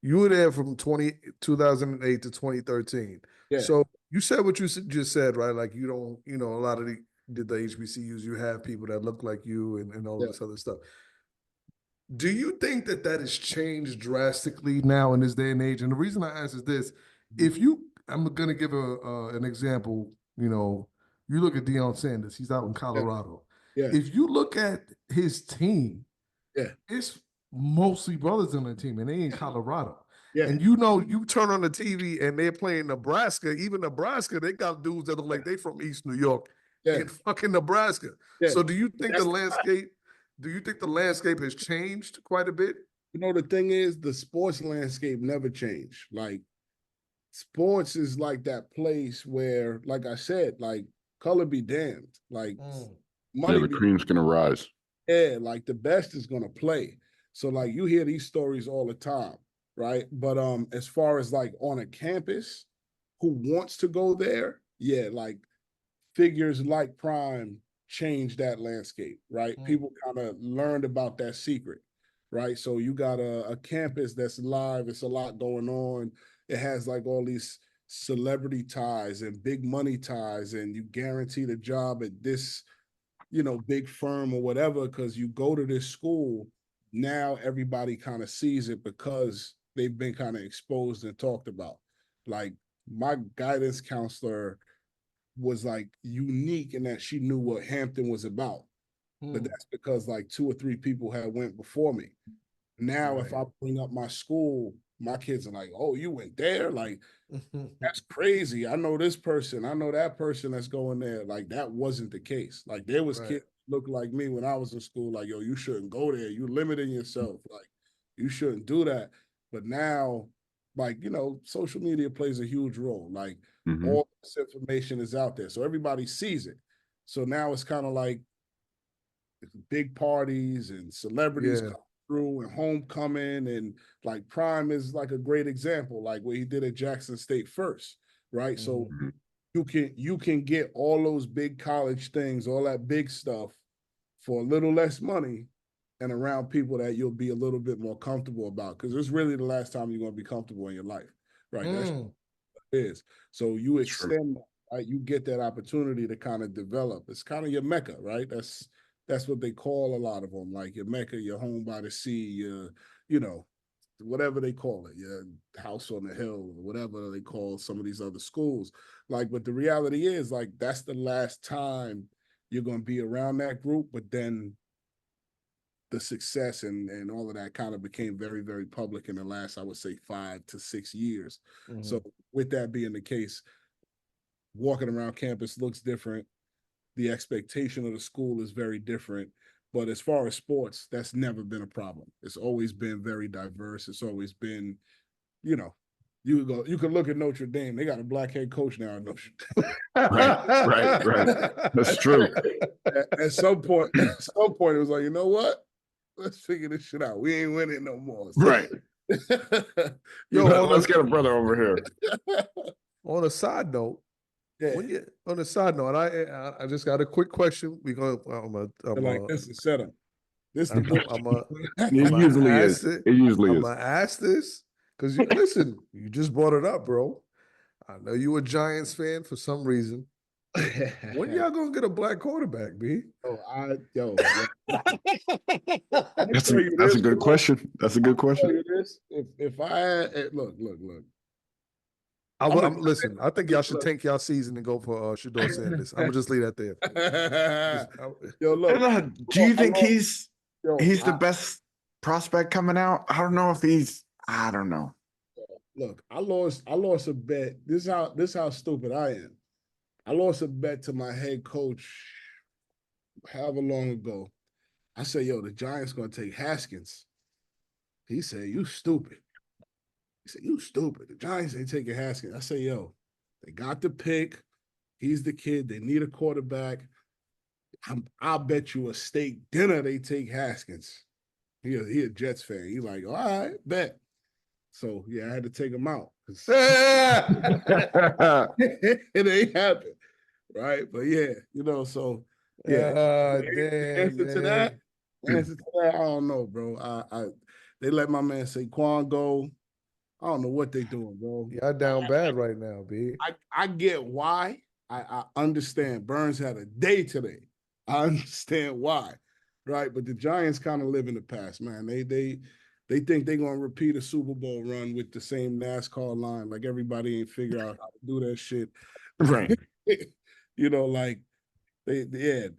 Speaker 2: You were there from 2008 to 2013.
Speaker 3: yeah,
Speaker 2: So you said what you just said, right? Like you don't, a lot of the HBCUs, you have people that look like you and all
Speaker 3: yeah.
Speaker 2: this other stuff. Do you think that that has changed drastically now in this day and age? And the reason I ask is this: if you, I'm going to give an example. You look at Deion Sanders; he's out in
Speaker 3: Yeah,
Speaker 2: Colorado.
Speaker 3: yeah,
Speaker 2: If you look at his team,
Speaker 3: yeah,
Speaker 2: it's mostly brothers on the team, and they in Colorado.
Speaker 3: yeah,
Speaker 2: And you turn on the TV and they're playing Nebraska. Even Nebraska, they got dudes that look like they from East New York
Speaker 3: yeah,
Speaker 2: in fucking Nebraska.
Speaker 3: yeah.
Speaker 2: So do you think the
Speaker 3: That's
Speaker 2: landscape? Do you think the landscape has changed quite a bit?
Speaker 3: you know the thing is the sports landscape never changed. Like sports is like that place where, like I said, like color be damned, like
Speaker 1: Yeah,
Speaker 3: money
Speaker 1: the
Speaker 3: be
Speaker 1: cream's gonna rise.
Speaker 3: yeah, like the best is gonna play. So like you hear these stories all the time, right? But as far as like on a campus, who wants to go there? Yeah, like figures like Prime changed that landscape, right? People kind of learned about that secret, right? So you got a campus that's live, it's a lot going on. It has like all these celebrity ties and big money ties, and you guaranteed a job at this, big firm or whatever, because you go to this school. Now everybody kind of sees it because they've been kind of exposed and talked about. Like my guidance counselor was like unique in that she knew what Hampton was about. But that's because like two or three people had went before me. Now, if
Speaker 2: Right.
Speaker 3: I bring up my school, my kids are like, "Oh, you went there? Like that's crazy. I know this person. I know that person that's going there." Like that wasn't the case. Like there was
Speaker 2: Right.
Speaker 3: kids look like me when I was in school. Like, yo, you shouldn't go there. You limiting yourself. Like you shouldn't do that. But now, like social media plays a huge role. Like
Speaker 1: Hmm.
Speaker 3: all this information is out there, so everybody sees it. So now it's kind of like big parties and celebrities
Speaker 2: Yeah.
Speaker 3: through and homecoming, and like Prime is like a great example, like what he did at Jackson State first, right? So you can get all those big college things, all that big stuff for a little less money and around people that you'll be a little bit more comfortable about, because it's really the last time you're going to be comfortable in your life, right? That's what it is. So you extend, right? You get that opportunity to kind of develop. It's kind of your Mecca, right? That's what they call a lot of them, like your Mecca, your home by the sea, your, you know, whatever they call it, your house on the hill, or whatever they call some of these other schools. Like, but the reality is, like, that's the last time you're going to be around that group. But then the success and all of that kind of became very, very public in the last, I would say, 5 to 6 years. So with that being the case, walking around campus looks different. The expectation of the school is very different. But as far as sports, that's never been a problem. It's always been very diverse. It's always been, you know, you can look at Notre Dame. They got a black head coach now at Notre Dame.
Speaker 1: Right. That's true.
Speaker 3: At some point, it was like, you know what? Let's figure this shit out. We ain't winning no more. So,
Speaker 1: Right. Let's get a brother over here.
Speaker 2: On a side note, and I just got a quick question. We go.
Speaker 3: This is set up. This the
Speaker 1: It usually is. It usually is.
Speaker 2: I'm gonna ask this because listen, you just brought it up, bro. I know you a Giants fan for some reason. When y'all gonna get a black quarterback, B?
Speaker 1: That's a good question. That's a good question.
Speaker 3: If I had, look.
Speaker 2: Listen, I think y'all should tank y'all season and go for Shedeur Sanders. I'm gonna just leave that there.
Speaker 1: Look. Do you think he's the best prospect coming out? I don't know if I don't know.
Speaker 3: Look, I lost a bet. This is how stupid I am. I lost a bet to my head coach however long ago. I said, yo, the Giants gonna take Haskins. He said, you stupid. He said, you stupid. The Giants ain't taking Haskins. I say, yo, they got the pick. He's the kid. They need a quarterback. I'll bet you a steak dinner they take Haskins. He a Jets fan. He like, all right, bet. So, yeah, I had to take him out. It ain't happened, right? But, yeah, so, yeah. Answer to that, I don't know, bro. They let my man Saquon go. I don't know what they doing, bro.
Speaker 2: Y'all down bad right now, B.
Speaker 3: I get why. I understand. Burns had a day today. I understand why, right? But the Giants kind of live in the past, man. They think they're gonna repeat a Super Bowl run with the same NASCAR line. Like everybody ain't figure out how to do that shit,
Speaker 1: right?
Speaker 3: Like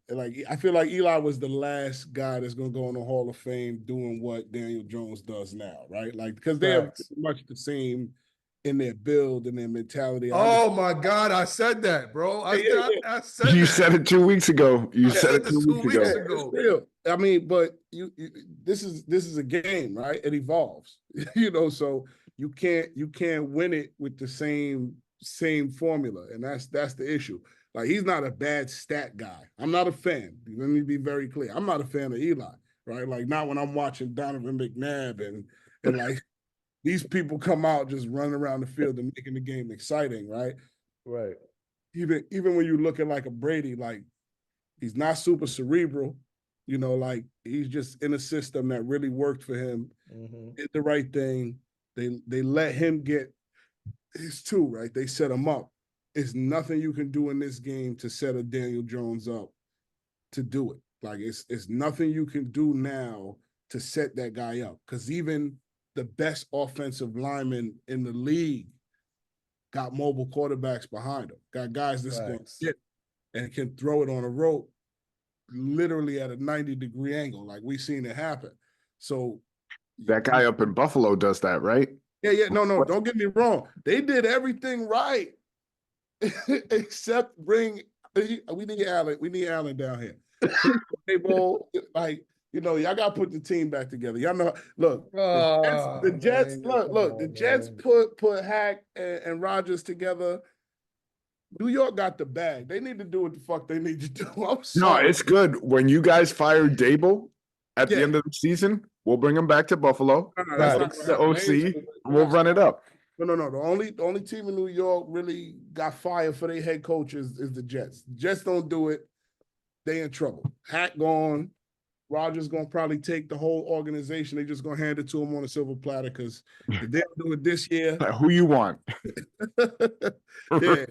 Speaker 3: like I feel like Eli was the last guy that's gonna go in the Hall of Fame doing what Daniel Jones does now, right? Like because they have much the same in their build and their mentality.
Speaker 2: Oh my God, I said that, bro. I said
Speaker 1: you said it 2 weeks ago. You said it 2 weeks ago.
Speaker 3: Still, I mean, but you this is a game, right? It evolves, so you can't win it with the same formula, and that's the issue. Like, he's not a bad stat guy. I'm not a fan. Let me be very clear. I'm not a fan of Eli, right? Like, not when I'm watching Donovan McNabb and like these people come out just running around the field and making the game exciting, right?
Speaker 2: Right.
Speaker 3: Even when you look at like a Brady, like he's not super cerebral, like he's just in a system that really worked for him. Did the right thing. They let him get his two, right? They set him up. It's nothing you can do in this game to set a Daniel Jones up to do it. Like it's nothing you can do now to set that guy up. Because even the best offensive linemen in the league got mobile quarterbacks behind them. Got guys that's going to hit and can throw it on a rope literally at a 90-degree angle. Like we've seen it happen. So
Speaker 1: that guy up in Buffalo does that, right?
Speaker 3: Yeah. No, don't get me wrong. They did everything right. Except we need Allen. We need Allen down here. Y'all got to put the team back together. Y'all know. Look, the Jets. The Jets put Hack and Rodgers together. New York got the bag. They need to do what the fuck they need to do. I'm sorry.
Speaker 1: No, it's good. When you guys fired Dable, At the end of the season, we'll bring him back to Buffalo.
Speaker 3: No, that's
Speaker 2: Right.
Speaker 3: not
Speaker 1: The
Speaker 3: gonna
Speaker 1: OC,
Speaker 3: happen.
Speaker 1: and we'll run it up.
Speaker 3: No. The only team in New York really got fired for their head coach is the Jets. Jets don't do it. They in trouble. Hat gone. Rogers gonna probably take the whole organization. They just gonna hand it to him on a silver platter because if they don't do it this year,
Speaker 1: Who you want?
Speaker 3: yeah,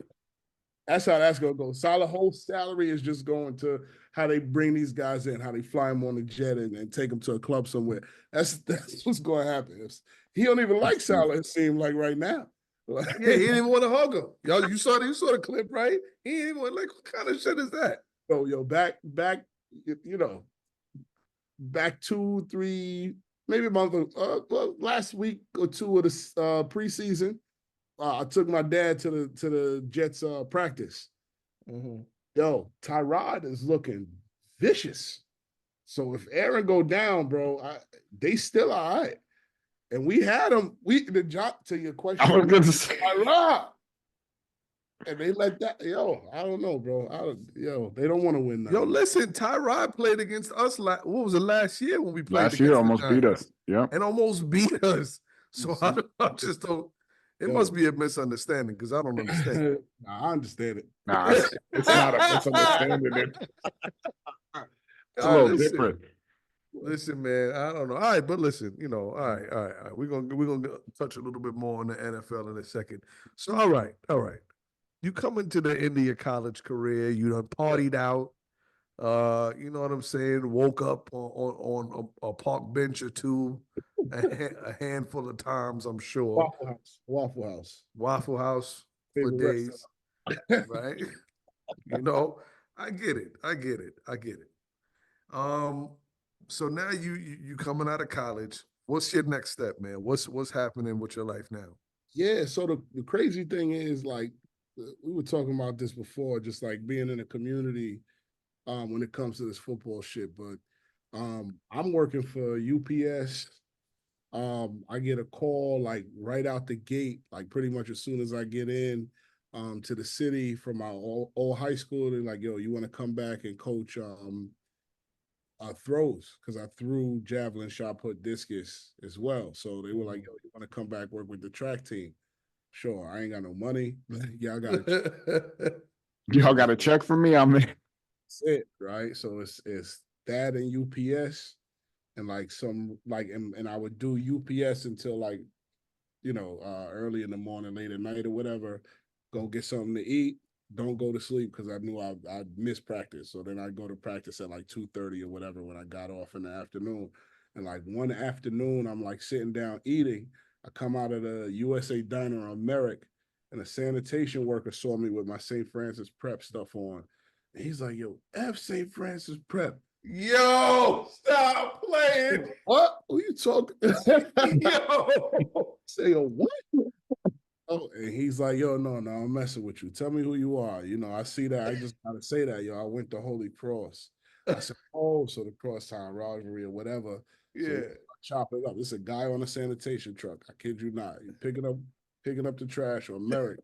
Speaker 3: that's how that's gonna go. Salah whole salary is just going to how they bring these guys in, how they fly them on the jet and take them to a club somewhere. That's what's going to happen. He don't even like Salah. It seems like right now.
Speaker 2: Yeah, he didn't even want to hug him. Yo, you saw the clip, right? He didn't even want, like, what kind of shit is that?
Speaker 3: Yo, back, you know, back 2, 3, maybe a month, well, last week or two of the preseason, I took my dad to the Jets practice.
Speaker 2: Mm-hmm.
Speaker 3: Yo, Tyrod is looking vicious. So if Aaron go down, bro, they still all right. And we had them. The job to your question.
Speaker 1: I was gonna say.
Speaker 3: Tyrod. And they let that. Yo, I don't know, bro. They don't want to win now.
Speaker 2: Yo, listen, Tyrod played against us. What was it, last year when we played?
Speaker 1: Last year almost beat us. Yeah,
Speaker 2: and almost beat us. So I just don't. It must be a misunderstanding because I don't understand.
Speaker 3: Nah, I understand it.
Speaker 1: nah, it's not a misunderstanding. It's a little different.
Speaker 2: Listen, man, I don't know. All right, but listen, all right. We're gonna touch a little bit more on the NFL in a second. So, all right. You come into the end of your college career, you done partied out. You know what I'm saying? Woke up on a park bench or two, a handful of times, I'm sure. Waffle House for days, right? I get it. So now you coming out of college. What's your next step, man? What's happening with your life now?
Speaker 3: Yeah, so the crazy thing is, like, we were talking about this before, just like being in a community when it comes to this football shit. But I'm working for UPS. I get a call like right out the gate, like pretty much as soon as I get in to the city from my old high school. They're like, yo, you want to come back and coach throws? Because I threw javelin, shot put, discus as well. So they were like, yo, you want to come back work with the track team? Sure, I ain't got no money. Y'all got
Speaker 1: Y'all got a check for me? I'm in.
Speaker 3: That's it, right? So it's that and UPS and like and I would do UPS until like, early in the morning, late at night or whatever, go get something to eat. Don't go to sleep because I knew I'd miss practice. So then I'd go to practice at like 2:30 or whatever when I got off in the afternoon. And like one afternoon, I'm like sitting down eating. I come out of the USA Diner on Merrick, and a sanitation worker saw me with my St. Francis Prep stuff on. And he's like, yo, F St. Francis Prep.
Speaker 2: Yo, stop playing.
Speaker 3: What? Who you talking?
Speaker 2: Yo.
Speaker 3: Say, yo, what? Oh, and he's like, yo, no, I'm messing with you. Tell me who you are. I see that. I just gotta say that, yo. I went to Holy Cross. I said, oh, so the Crosstown rivalry or whatever.
Speaker 2: Yeah.
Speaker 3: So chop it up. This is a guy on a sanitation truck. I kid you not. You're picking up the trash or Merrick.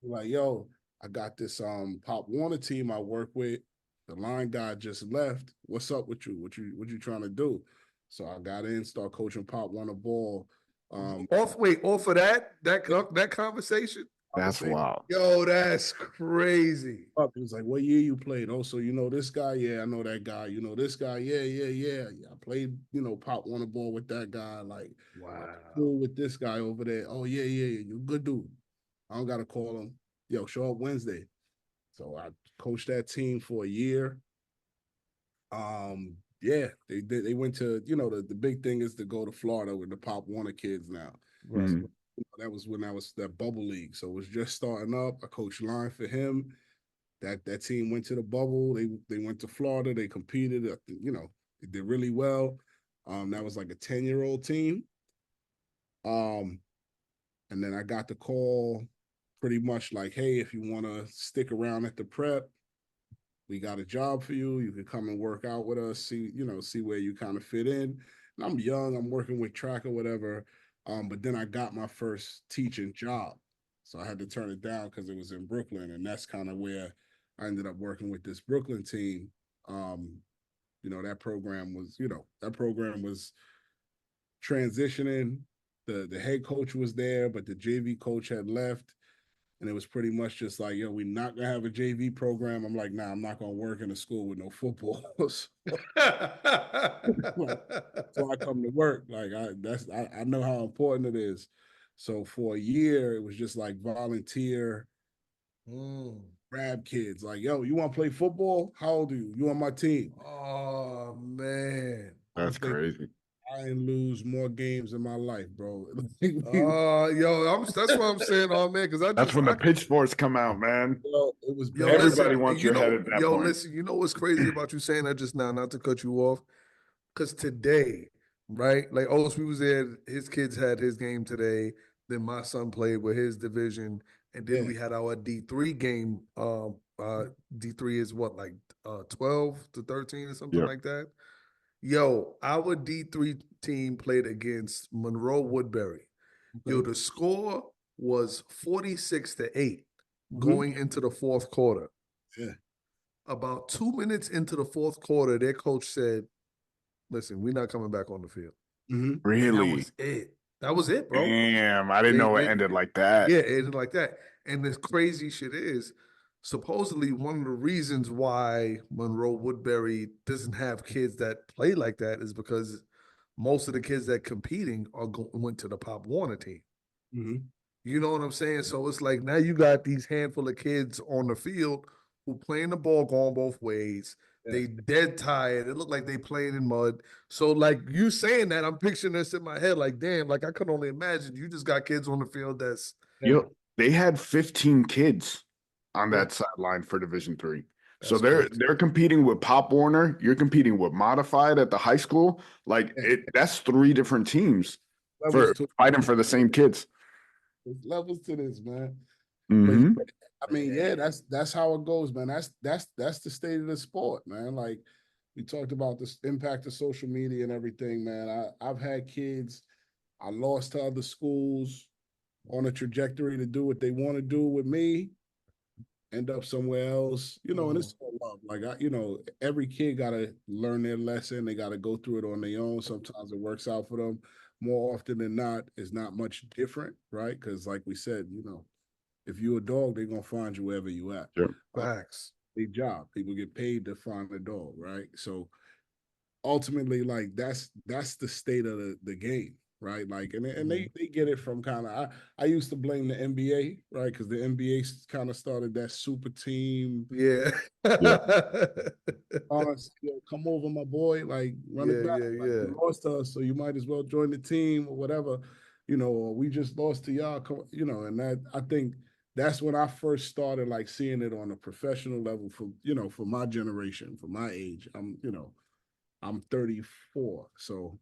Speaker 3: Like, yo, I got this Pop Warner team I work with. The line guy just left. What's up with you? What you trying to do? So I got in, start coaching Pop Warner ball.
Speaker 2: Off of that conversation.
Speaker 1: That's wild.
Speaker 2: Yo, that's crazy.
Speaker 3: He was like, what year you played? Oh, so you know this guy? Yeah, I know that guy. You know this guy? Yeah. I played, Pop Warner ball with that guy. Like,
Speaker 2: wow,
Speaker 3: cool with this guy over there. Oh, yeah. You good dude. I don't gotta call him. Yo, show up Wednesday. So I coached that team for a year. Yeah, they went to, the big thing is to go to Florida with the Pop Warner kids now.
Speaker 2: Right.
Speaker 3: So that was when I was that bubble league. So it was just starting up. I coached line for him. That team went to the bubble. They went to Florida. They competed. They did really well. That was like a 10-year-old team. And then I got the call pretty much like, hey, if you want to stick around at the prep, we got a job for you. You can come and work out with us, see where you kind of fit in. And I'm young, I'm working with track or whatever. But then I got my first teaching job. So I had to turn it down because it was in Brooklyn. And that's kind of where I ended up working with this Brooklyn team. that program was transitioning. The head coach was there, but the JV coach had left. And it was pretty much just like, yo, we're not gonna have a JV program. I'm like, nah, I'm not gonna work in a school with no football. So I come to work. Like I know how important it is. So for a year, it was just like volunteer, grab kids. Like, yo, you want to play football? How old are you? You on my team?
Speaker 2: Oh man,
Speaker 1: That's crazy.
Speaker 3: I didn't lose more games in my life, bro.
Speaker 2: that's what I'm saying, oh man, because
Speaker 1: That's when the pitchforks come out, man.
Speaker 3: It was
Speaker 2: yo,
Speaker 1: Everybody
Speaker 2: listen,
Speaker 1: wants your head at that point.
Speaker 2: listen, you know what's crazy about you saying that just now, not to cut you off, because today, right, like we was there, his kids had his game today, then my son played with his division, and then we had our D3 game. D3 is what, like 12 to 13 or something like that. Yo, our D3 team played against Monroe Woodbury. Yo, the score was 46-8 going into the fourth quarter.
Speaker 3: Yeah.
Speaker 2: About 2 minutes into the fourth quarter, their coach said, listen, we're not coming back on the field.
Speaker 1: Really?
Speaker 2: And that was it. That was it, bro.
Speaker 1: Damn, I didn't know it ended like that.
Speaker 2: Yeah, it ended like that. And this crazy shit is, supposedly one of the reasons why Monroe Woodbury doesn't have kids that play like that is because most of the kids that competing went to the Pop Warner team. You know what I'm saying? So it's like now you got these handful of kids on the field who playing the ball going both ways. Yeah. They dead tired. It looked like they playing in mud. So like you saying that, I'm picturing this in my head. Like, damn, like I could only imagine you just got kids on the field that's
Speaker 1: they had 15 kids on that sideline for Division III. So they're competing with Pop Warner. You're competing with Modified at the high school. Like that's 3 different teams for fighting for the same kids.
Speaker 3: There's levels to this, man.
Speaker 1: Mm-hmm.
Speaker 3: But, I mean, yeah, that's how it goes, man. That's the state of the sport, man. Like we talked about this impact of social media and everything, man. I've had kids I lost to other schools on a trajectory to do what they want to do with me, end up somewhere else, and it's all love. Like every kid gotta learn their lesson. They gotta go through it on their own. Sometimes it works out for them. More often than not, it's not much different, right? Because like we said, if you're a dog, they're gonna find you wherever you at.
Speaker 1: Sure.
Speaker 2: Facts.
Speaker 3: Their job. People get paid to find a dog, right? So ultimately, like that's the state of the game, right? Like, and they get it from kind of. I used to blame the NBA, right? Because the NBA kind of started that super team.
Speaker 2: Yeah.
Speaker 3: Come over, my boy. Like, run it back. Like, you lost to us, so you might as well join the team or whatever. Or we just lost to y'all. And that I think that's when I first started like seeing it on a professional level for my generation, for my age. I'm 34, so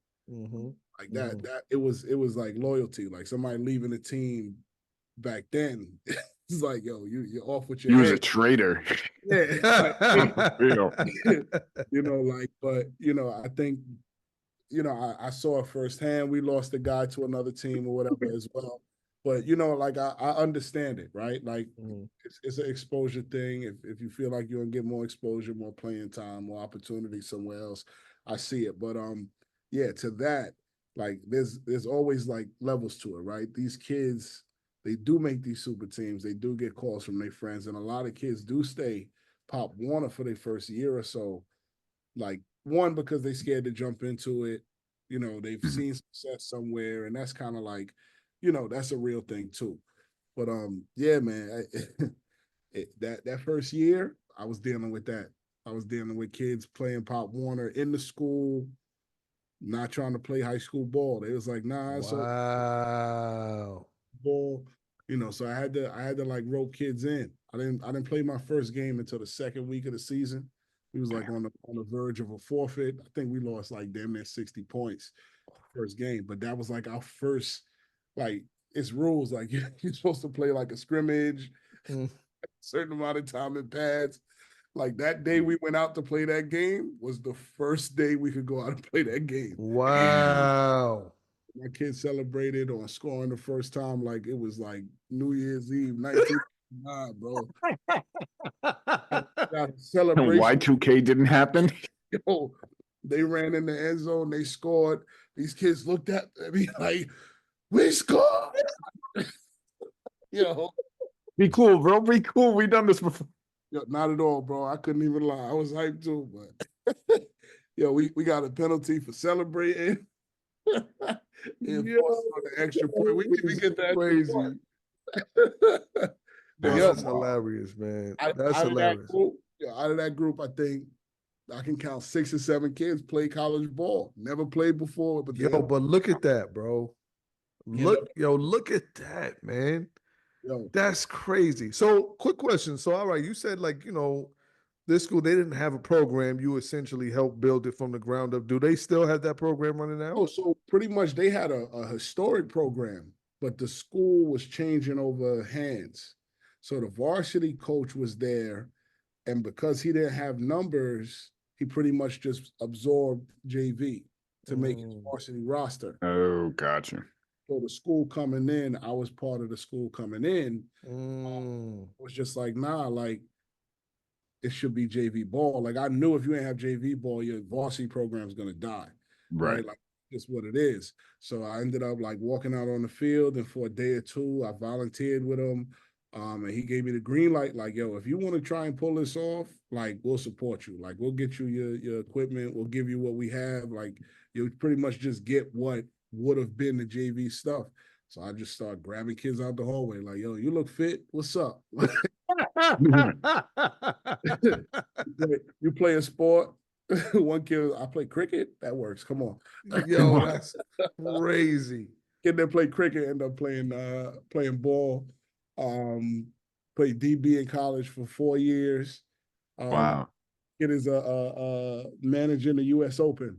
Speaker 3: like that it was like loyalty. Like somebody leaving the team back then, it's like, yo, you're off with your head.
Speaker 1: Was a traitor.
Speaker 3: Yeah, like, but I think I saw it firsthand. We lost a guy to another team or whatever as well. But like I understand it, right? Like it's an exposure thing. If you feel like you're gonna get more exposure, more playing time, more opportunity somewhere else, I see it. But to that, like there's always like levels to it, right? These kids, they do make these super teams. They do get calls from their friends, and a lot of kids do stay Pop Warner for their first year or so. Like one, because they scared to jump into it. They've seen success somewhere, and that's kind of like, that's a real thing too. But yeah, man, that first year, I was dealing with that. I was dealing with kids playing Pop Warner in the school, not trying to play high school ball. They was like, nah,
Speaker 2: wow.
Speaker 3: Ball, so I had to like rope kids in. I didn't play my first game until the second week of the season. We was like on the verge of a forfeit. I think we lost like damn near 60 points first game, but that was like our first, like it's rules. Like you're supposed to play like a scrimmage, certain amount of time in pads. Like that day we went out to play that game was the first day we could go out and play that game.
Speaker 2: Wow.
Speaker 3: My kids celebrated on scoring the first time like it was like New Year's Eve, 1999, bro. Celebration.
Speaker 1: Y2K didn't happen.
Speaker 3: Yo, They ran in the end zone. They scored. These kids looked at me like, "We scored!" You know,
Speaker 1: Be cool, bro. Be cool. We done this before.
Speaker 3: yo, not at all, bro. I couldn't even lie. I was hyped too, but yo, we got a penalty for celebrating. And
Speaker 1: Yeah,
Speaker 3: on the extra point. We didn't even get that
Speaker 2: crazy.
Speaker 3: But
Speaker 2: Yo,
Speaker 3: yo,
Speaker 2: that's hilarious, man.
Speaker 3: out
Speaker 2: That's
Speaker 3: of that
Speaker 2: hilarious.
Speaker 3: group, out of that group, I think I can count 6 or 7 kids play college ball. Never played before, but
Speaker 2: Yo, but look at that, bro. Look at that, man.
Speaker 3: yo,
Speaker 2: That's crazy. So, quick question. So, all right, you said like, this school, they didn't have a program. You essentially helped build it from the ground up. Do they still have that program running now?
Speaker 3: oh, so pretty much they had a historic program, but the school was changing over hands. So the varsity coach was there, and because he didn't have numbers, he pretty much just absorbed JV to make his varsity roster.
Speaker 1: Oh, gotcha.
Speaker 3: So the school coming in, I was part of the school coming in. Was just like, nah, like it should be JV ball. Like I knew if you ain't have JV ball, your varsity program is gonna die, right? Like it's what it is. So I ended up like walking out on the field, and for a day or two, I volunteered with him. And he gave me the green light, like, yo, if you want to try and pull this off, like, we'll support you. Like, we'll get you your equipment, we'll give you what we have. Like, you'll pretty much just get what would have been the JV stuff. So I just started grabbing kids out the hallway, like, yo, you look fit. What's up? You play a sport. One kid, I play cricket. That works. Come on.
Speaker 2: Yo, that's crazy.
Speaker 3: Kid that play cricket end up playing ball. Played DB in college for 4 years.
Speaker 1: Wow.
Speaker 3: Kid is a manager in the U.S. Open.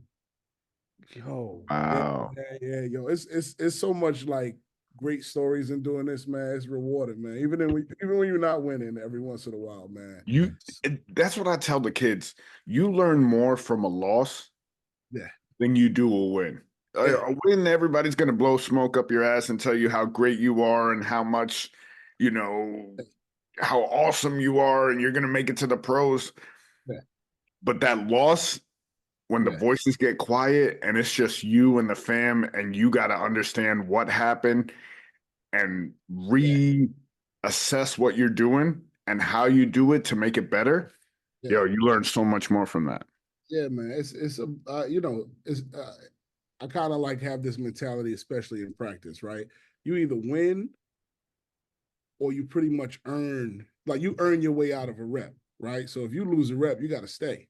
Speaker 2: Yo,
Speaker 1: Wow.
Speaker 3: Yeah. Yo, it's so much like great stories in doing this, man. It's rewarding, man. Even when you're not winning, every once in a while, man.
Speaker 1: That's what I tell the kids. You learn more from a loss,
Speaker 3: yeah,
Speaker 1: than you do a win.
Speaker 3: Yeah.
Speaker 1: A win, everybody's going to blow smoke up your ass and tell you how great you are and how much, how awesome you are, and you're going to make it to the pros.
Speaker 3: Yeah.
Speaker 1: But that loss, when the
Speaker 3: Yeah.
Speaker 1: voices get quiet and it's just you and the fam, and you got to understand what happened and reassess what you're doing and how you do it to make it better.
Speaker 3: Yeah.
Speaker 1: Yo, you learn so much more from that.
Speaker 3: Yeah, man. It's I kind of like have this mentality, especially in practice, right? You either win or you pretty much earn your way out of a rep, right? So if you lose a rep, you got to stay,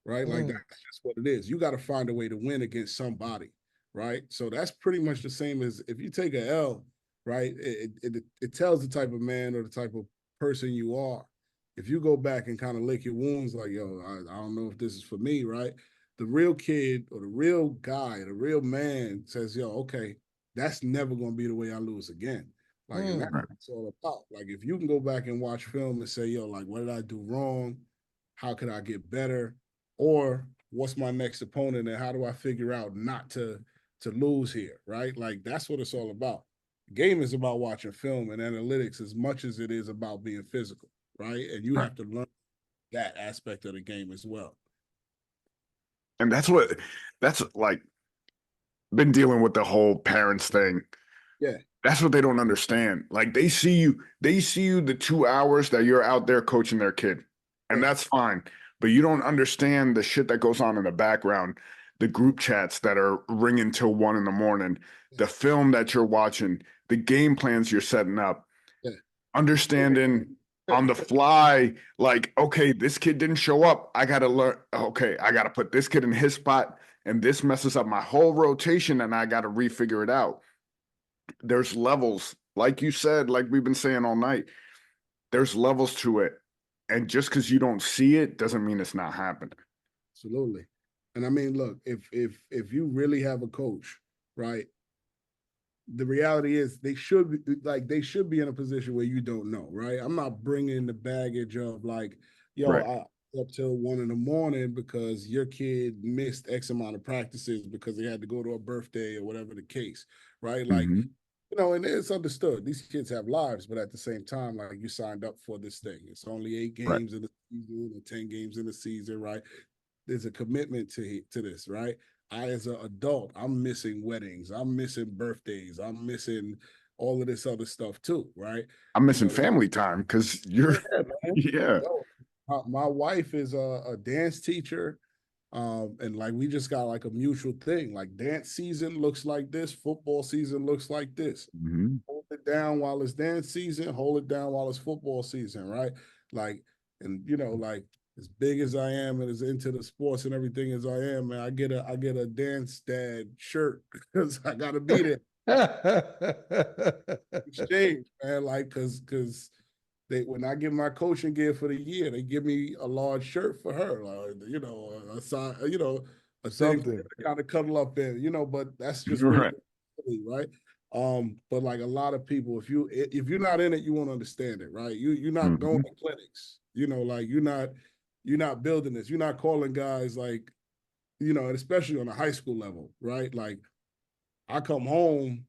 Speaker 3: right? Like that's just what it is. You got to find a way to win against somebody, right? So that's pretty much the same as if you take a L, right? It tells the type of man or the type of person you are. If you go back and kind of lick your wounds, like, yo, I don't know if this is for me, right? The real kid or the real guy, the real man says, yo, okay, that's never going to be the way I lose again. Like, and that's what it's all about. Like, if you can go back and watch film and say, yo, like, what did I do wrong? How could I get better? Or what's my next opponent and how do I figure out not to lose here, right? Like, that's what it's all about. The game is about watching film and analytics as much as it is about being physical, right? And you have to learn that aspect of the game as well.
Speaker 1: And that's like been dealing with the whole parents thing.
Speaker 3: Yeah.
Speaker 1: That's what they don't understand. Like they see you the 2 hours that you're out there coaching their kid. And that's fine. But you don't understand the shit that goes on in the background, the group chats that are ringing till 1 a.m, the film that you're watching, the game plans you're setting up, understanding on the fly, like, okay, this kid didn't show up. I got to learn. Okay, I got to put this kid in his spot, and this messes up my whole rotation, and I got to refigure it out. There's levels, like you said, like we've been saying all night. There's levels to it, and just because you don't see it doesn't mean it's not happening.
Speaker 3: Absolutely. And I mean, look, if you really have a coach, right? The reality is they should be in a position where you don't know, right? I'm not bringing the baggage of like, yo, I up till 1 a.m. because your kid missed X amount of practices because they had to go to a birthday or whatever the case, right? Like, and it's understood. These kids have lives, but at the same time, like you signed up for this thing. It's only 8 games in the season or 10 games in the season, right? there's a commitment to this, right? I, as an adult, I'm missing weddings, I'm missing birthdays, I'm missing all of this other stuff too, right?
Speaker 1: I'm missing family time because you're,
Speaker 3: Yeah, man.
Speaker 1: yeah.
Speaker 3: Yo, my wife is a dance teacher. And like we just got like a mutual thing. Like dance season looks like this, football season looks like this.
Speaker 1: Mm-hmm.
Speaker 3: Hold it down while it's dance season, hold it down while it's football season, right? Like, and like as big as I am and as into the sports and everything as I am, man, I get a dance dad shirt because I gotta be there. Exchange, man, like because when I give my coaching gear for the year, they give me a large shirt for her, a size, a thing for her
Speaker 2: Something.
Speaker 3: to kind of cuddle up in, but that's just
Speaker 1: Right.
Speaker 3: right. But like a lot of people, if you're not in it, you won't understand it, right? You're not going to clinics, like you're not building this, you're not calling guys like, and especially on a high school level, right? Like I come home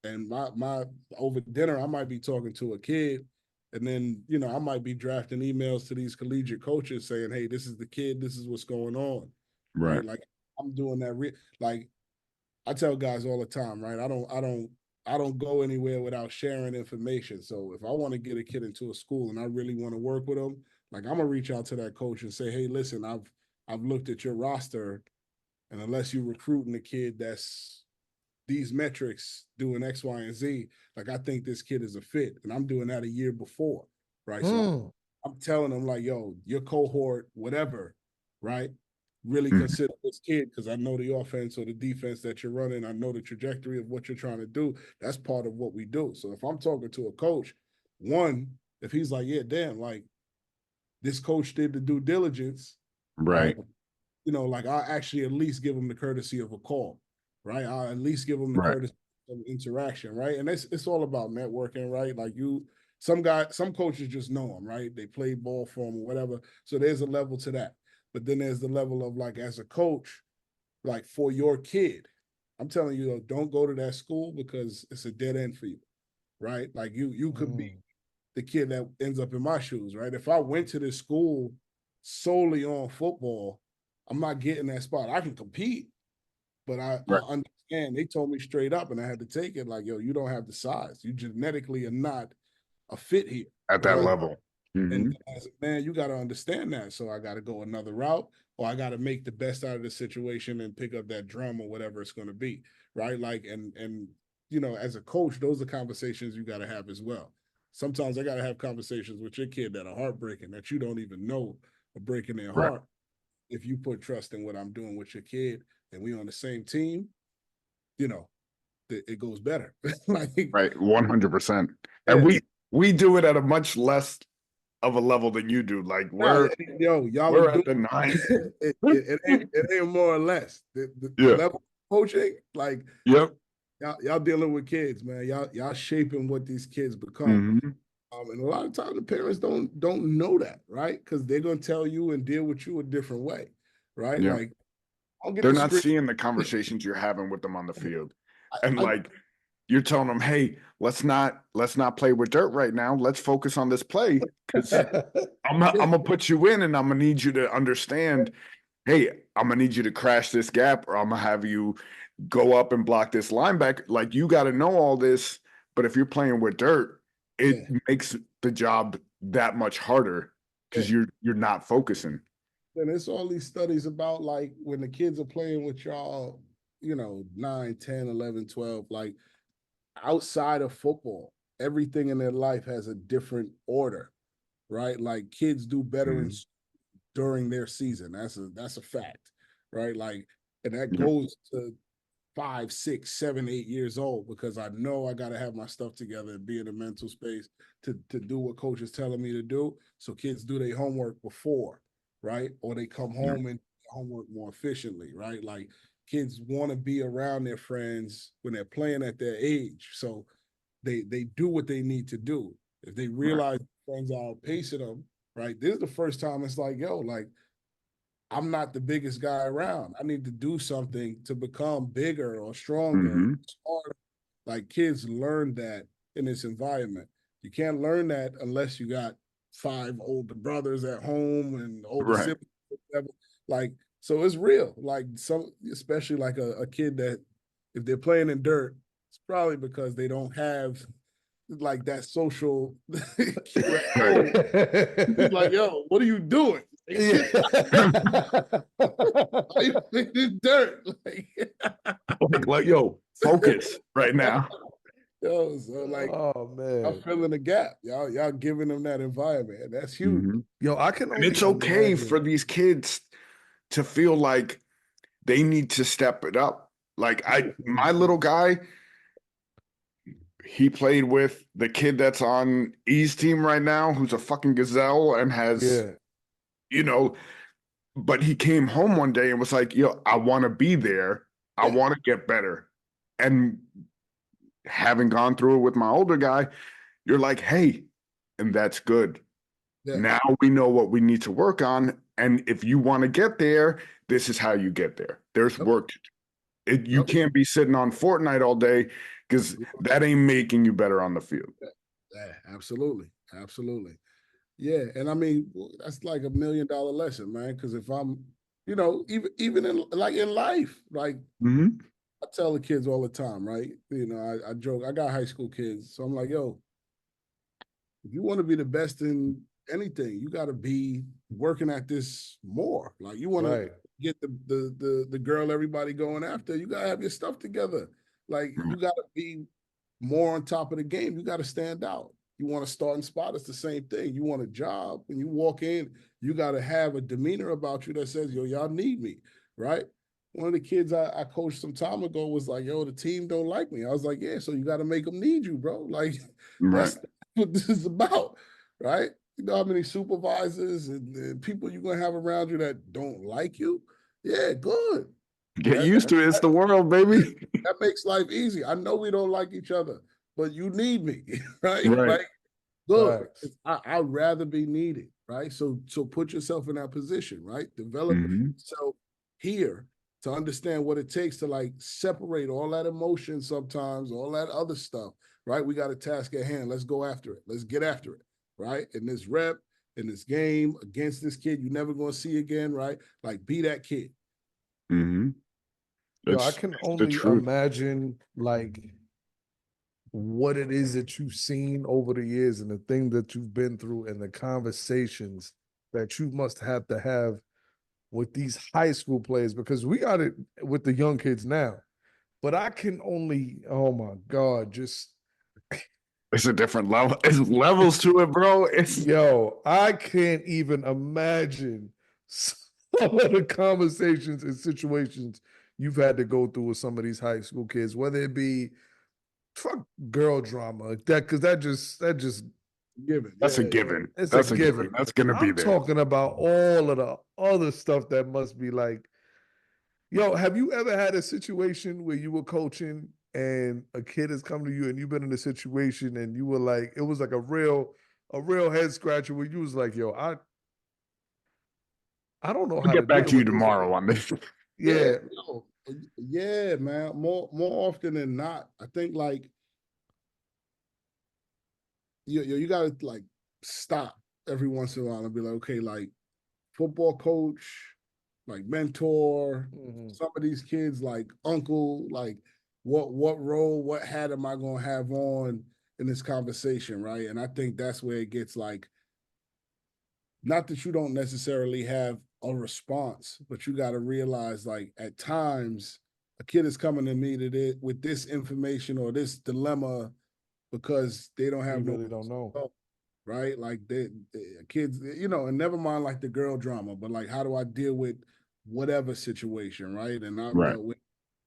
Speaker 3: and my over dinner, I might be talking to a kid. And then, I might be drafting emails to these collegiate coaches saying, hey, this is the kid, this is what's going on. Right. Like I'm doing that. Like I tell guys all the time, right? I don't go anywhere without sharing information. So if I want to get a kid into a school and I really want to work with them, like I'm gonna reach out to that coach and say, hey, listen, I've looked at your roster, and unless you're recruiting a kid that's these metrics doing X, Y, and Z, like I think this kid is a fit. And I'm doing that a year before, right? So I'm telling them like, yo, your cohort, whatever, right? Really consider this kid because I know the offense or the defense that you're running. I know the trajectory of what you're trying to do. That's part of what we do. So if I'm talking to a coach, one, if he's like, yeah, damn, like this coach did the due diligence,
Speaker 1: Right.
Speaker 3: like I actually at least give him the courtesy of a call, right? I'll at least give them the courtesy of interaction, right? And it's all about networking, right? Like some coaches just know them, right? They play ball for them or whatever. So there's a level to that. But then there's the level of like, as a coach, like for your kid, I'm telling you, don't go to that school because it's a dead end for you, right? Like you could be the kid that ends up in my shoes, right? If I went to this school solely on football, I'm not getting that spot. I can compete, but I understand. They told me straight up, and I had to take it like, yo, you don't have the size. You genetically are not a fit here.
Speaker 1: At that level.
Speaker 3: And as a man, you got to understand that. So I got to go another route, or I got to make the best out of the situation and pick up that drum or whatever it's going to be, right? Like, and as a coach, those are conversations you got to have as well. Sometimes I got to have conversations with your kid that are heartbreaking that you don't even know are breaking their heart. If you put trust in what I'm doing with your kid and we on the same team, it goes better. Like,
Speaker 1: right. 100%.
Speaker 3: Yeah.
Speaker 1: And we do it at a much less of a level than you do. Like
Speaker 3: y'all
Speaker 1: we're
Speaker 3: are
Speaker 1: at the 9.
Speaker 3: it ain't more or less. The level of coaching, like y'all dealing with kids, man. Y'all shaping what these kids become. And a lot of times the parents don't know that, right? Because they're gonna tell you and deal with you a different way, right?
Speaker 1: Yeah.
Speaker 3: Like I'll get
Speaker 1: They're
Speaker 3: the
Speaker 1: not
Speaker 3: script.
Speaker 1: seeing the conversations you're having with them on the field. And like you're telling them, hey, let's not play with dirt right now. Let's focus on this play because I'm gonna put you in and I'm gonna need you to understand, hey, I'm gonna need you to crash this gap or I'm gonna have you go up and block this linebacker. Like you got to know all this, but if you're playing with dirt, it makes the job that much harder because you're not focusing.
Speaker 3: And it's all these studies about like when the kids are playing with y'all, 9, 10, 11, 12, like outside of football, everything in their life has a different order, right? Like kids do better during their season. That's a fact, right? Like, and that goes to 5, 6, 7, 8 years old because I know I got to have my stuff together and be in a mental space to do what coach is telling me to do. So kids do their homework before, right? Or they come home and homework more efficiently, right? Like kids want to be around their friends when they're playing at their age. So they do what they need to do. If they realize friends are outpacing them, right? This is the first time it's like, yo, like I'm not the biggest guy around. I need to do something to become bigger or stronger. Like kids learn that in this environment. You can't learn that unless you got 5 older brothers at home and older siblings. Like So it's real. Like especially like a kid that if they're playing in dirt, it's probably because they don't have like that social cue at home. He's like, yo, what are you doing? Like, why you playing in dirt?
Speaker 1: like, yo, focus right now.
Speaker 3: Yo, so like
Speaker 2: Oh
Speaker 3: I'm
Speaker 2: man.
Speaker 3: filling the gap. Y'all giving them that environment. And that's huge.
Speaker 1: Mhm.
Speaker 2: Yo, I can
Speaker 1: And
Speaker 2: only
Speaker 1: it's okay
Speaker 2: imagine.
Speaker 1: for these kids to feel like they need to step it up. Like my little guy, he played with the kid that's on E's team right now, who's a fucking gazelle and has,
Speaker 2: Yeah.
Speaker 1: you know, but he came home one day and was like, yo, I want to be there. I
Speaker 3: Yeah.
Speaker 1: want to get better. And having gone through it with my older guy, you're like, hey, and that's good.
Speaker 3: Yeah.
Speaker 1: Now we know what we need to work on. And if you want to get there, this is how you get there. There's
Speaker 3: Yep.
Speaker 1: work to do. You
Speaker 3: Yep.
Speaker 1: can't be sitting on Fortnite all day because that ain't making you better on the field.
Speaker 3: Yeah, absolutely. Absolutely. Yeah. And I mean, that's like $1 million lesson, man. Cause if I'm, even in like in life, like
Speaker 1: Mm-hmm.
Speaker 3: I tell the kids all the time, right? I joke, I got high school kids. So I'm like, yo, if you want to be the best in anything, you got to be working at this more. Like you want to
Speaker 2: Right.
Speaker 3: get the girl everybody going after, you got to have your stuff together. Like you got to be more on top of the game. You got to stand out. You want a starting spot, it's the same thing. You want a job. When you walk in, you got to have a demeanor about you that says, yo, y'all need me, right? One of the kids I coached some time ago was like, yo, the team don't like me. I was like, yeah, so you got to make them need you, bro. Like,
Speaker 1: Right.
Speaker 3: that's what this is about, right? You know how many supervisors and people you're going to have around you that don't like you? Yeah, good.
Speaker 1: Get used to it. It's the world, baby.
Speaker 3: That makes life easy. I know we don't like each other, but you need me, right?
Speaker 1: Right.
Speaker 3: Like, good.
Speaker 2: Facts.
Speaker 3: I'd rather be needed, right? So put yourself in that position, right? Develop
Speaker 1: Mm-hmm.
Speaker 3: yourself here to understand what it takes to like separate all that emotion sometimes, all that other stuff, right? We got a task at hand. Let's go after it. Let's get after it, right? In this rep, in this game against this kid you're never going to see again, right? Like, be that kid.
Speaker 1: Mm-hmm.
Speaker 2: Yo, I
Speaker 1: It's
Speaker 2: can
Speaker 1: the
Speaker 2: only
Speaker 1: truth.
Speaker 2: imagine like what it is that you've seen over the years and the thing that you've been through and the conversations that you must have to have with these high school players, because we got it with the young kids now. But I can only, oh my God, just
Speaker 1: It's a different level. It's levels to it, bro. It's
Speaker 2: yo, I can't even imagine some of the conversations and situations you've had to go through with some of these high school kids, whether it be fuck girl drama, that just
Speaker 3: Given.
Speaker 1: that's a
Speaker 3: Yeah.
Speaker 1: given.
Speaker 2: it's a
Speaker 1: That's a given.
Speaker 2: given.
Speaker 1: That's gonna be
Speaker 2: I'm
Speaker 1: there.
Speaker 2: talking about all of the other stuff that must be like, yo, have you ever had a situation where you were coaching and a kid has come to you and you've been in a situation and you were like, it was like a real head scratcher where you was like, yo, I don't know
Speaker 1: I'll
Speaker 2: how to
Speaker 1: get back
Speaker 2: deal
Speaker 1: to you
Speaker 2: with this.
Speaker 1: tomorrow on this.
Speaker 3: Yeah.
Speaker 2: Yeah.
Speaker 3: No, yeah, man. More often than not, I think like you gotta like stop every once in a while and be like, okay, like football coach, like mentor,
Speaker 2: Mhm.
Speaker 3: some of these kids like uncle, like what role, what hat am I gonna have on in this conversation, right? And I think that's where it gets like, not that you don't necessarily have a response, but you got to realize like at times a kid is coming to me with this information or this dilemma because they don't
Speaker 2: You
Speaker 3: have no,
Speaker 2: really don't know.
Speaker 3: right? Like kids, and never mind like the girl drama, but like how do I deal with whatever situation, right? And I've
Speaker 1: Right.
Speaker 3: dealt with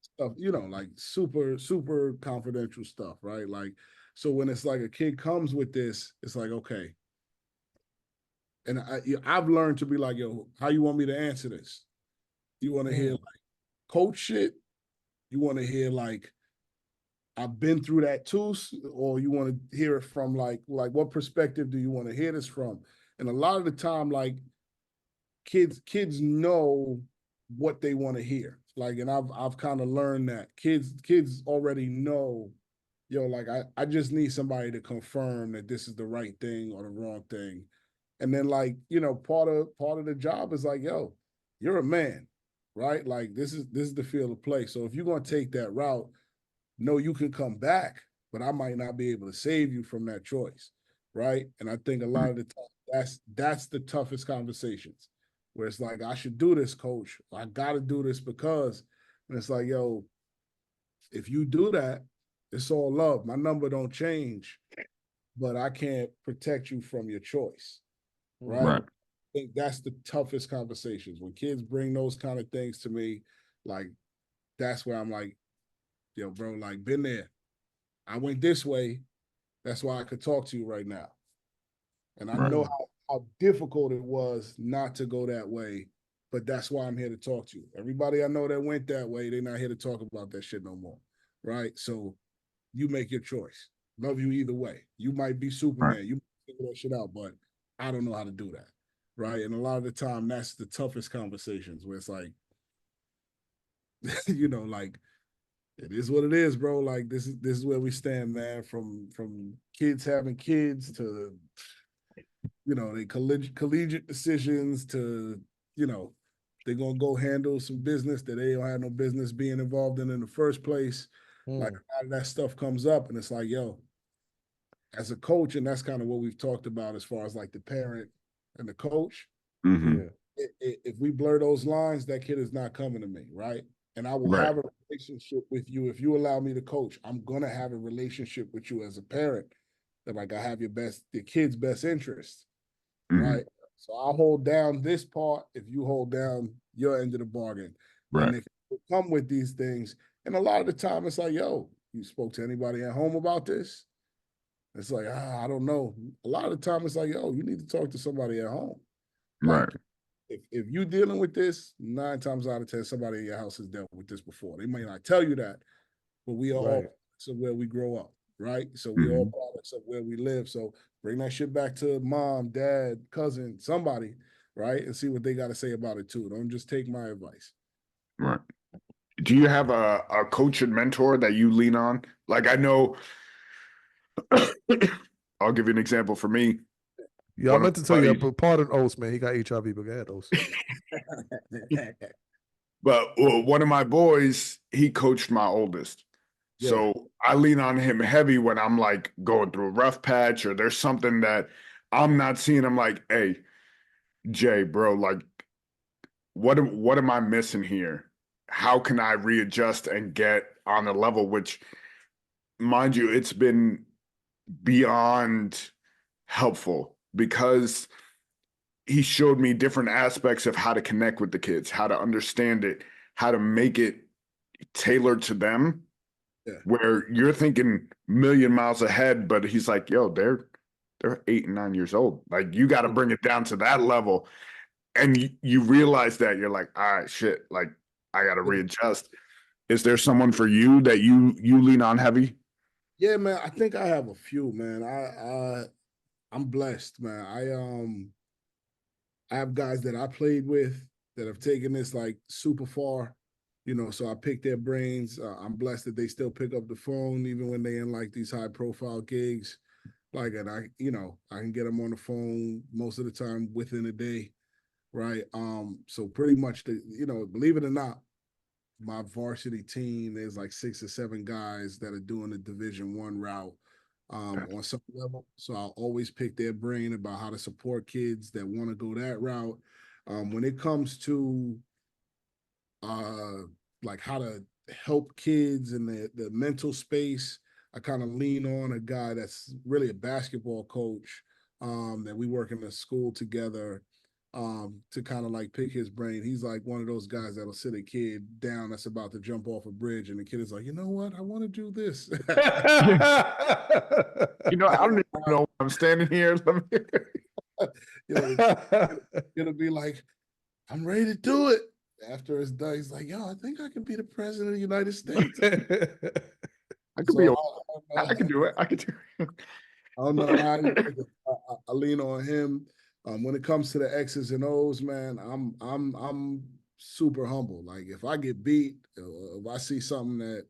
Speaker 3: stuff, like super, super confidential stuff, right? Like, so when it's like a kid comes with this, it's like, okay. And I've learned to be like, yo, how you want me to answer this? You want to hear like coach shit? You want to hear like I've been through that too, or you want to hear it from like what perspective do you want to hear this from? And a lot of the time, like kids know what they want to hear. Like, and I've kind of learned that kids already know, yo, like I just need somebody to confirm that this is the right thing or the wrong thing. And then like, part of the job is like, yo, you're a man. right? Like this is the field of play. So if you're gonna take that route, no, you can come back, but I might not be able to save you from that choice, right? And I think a lot of the time that's the toughest conversations, where it's like I should do this, coach. I got to do this because, and it's like, yo, if you do that, it's all love. My number don't change, but I can't protect you from your choice, right?
Speaker 1: Right.
Speaker 3: I think that's the toughest conversations when kids bring those kind of things to me. Like that's where I'm like, yo, bro, like been there. I went this way. That's why I could talk to you right now. And I
Speaker 1: Right.
Speaker 3: know how difficult it was not to go that way, but that's why I'm here to talk to you. Everybody I know that went that way, they're not here to talk about that shit no more. Right? So you make your choice. Love you either way. You might be Superman.
Speaker 1: Right.
Speaker 3: You might figure that shit out, but I don't know how to do that. Right? And a lot of the time, that's the toughest conversations where it's like, like it is what it is, bro. Like this is where we stand, man. From kids having kids to they collegiate decisions to they're gonna go handle some business that they don't have no business being involved in the first place. Like a lot of that stuff comes up, and it's like, yo, as a coach, and that's kind of what we've talked about as far as like the parent and the coach.
Speaker 1: Mm-hmm.
Speaker 3: If we blur those lines, that kid is not coming to me, right? And I will have a relationship with you if you allow me to coach. I'm gonna have a relationship with you as a parent that like I have your kid's best interest, right? So I'll hold down this part if you hold down your end of the bargain.
Speaker 1: Right.
Speaker 3: And if you come with these things, and a lot of the time it's like, yo, you spoke to anybody at home about this? It's like, I don't know. A lot of the time it's like, yo, you need to talk to somebody at home. Like,
Speaker 1: Right.
Speaker 3: if you're dealing with this, 9 times out of 10, somebody in your house has dealt with this before. They may not tell you that, but we are all products of where we grow up, right? So we all products of where we live. So bring that shit back to mom, dad, cousin, somebody, right? And see what they got to say about it too. Don't just take my advice.
Speaker 1: Right. Do you have a coach and mentor that you lean on? Like I know, I'll give you an example for me.
Speaker 2: Yeah, I meant to tell you, but pardon Oates, man. He got HIV, but go ahead, Oates.
Speaker 1: But one of my boys, he coached my oldest.
Speaker 3: Yeah.
Speaker 1: So I lean on him heavy when I'm like going through a rough patch or there's something that I'm not seeing. I'm like, hey, Jay, bro, like what am I missing here? How can I readjust and get on the level, which mind you, it's been beyond helpful because he showed me different aspects of how to connect with the kids, how to understand it, how to make it tailored to them.
Speaker 3: Yeah.
Speaker 1: Where you're thinking million miles ahead, but he's like, yo, they're 8 and 9 years old. Like you got to bring it down to that level. And you realize that you're like, all right, shit, like I got to readjust. Is there someone for you that you lean on heavy?
Speaker 3: Yeah, man. I think I have a few, man. I'm blessed, man. I have guys that I played with that have taken this like super far, so I pick their brains. I'm blessed that they still pick up the phone even when they in like these high profile gigs. Like, and I can get them on the phone most of the time within a day, right? So pretty much believe it or not, my varsity team, there's like 6 or 7 guys that are doing the Division I route on some level. So I'll always pick their brain about how to support kids that want to go that route. When it comes to like how to help kids in the mental space, I kind of lean on a guy that's really a basketball coach that we work in a school together to kind of like pick his brain. He's like one of those guys that'll sit a kid down that's about to jump off a bridge, and the kid is like, you know what? I want to do this.
Speaker 1: I don't even know. I'm standing here.
Speaker 3: It'll be like, I'm ready to do it. After it's done, he's like, yo, I think I can be the president of the United States.
Speaker 1: I could be. I can do it. I can do it.
Speaker 3: I don't know how I lean on him. When it comes to the X's and O's, man, I'm super humble. Like if I get beat, if I see something that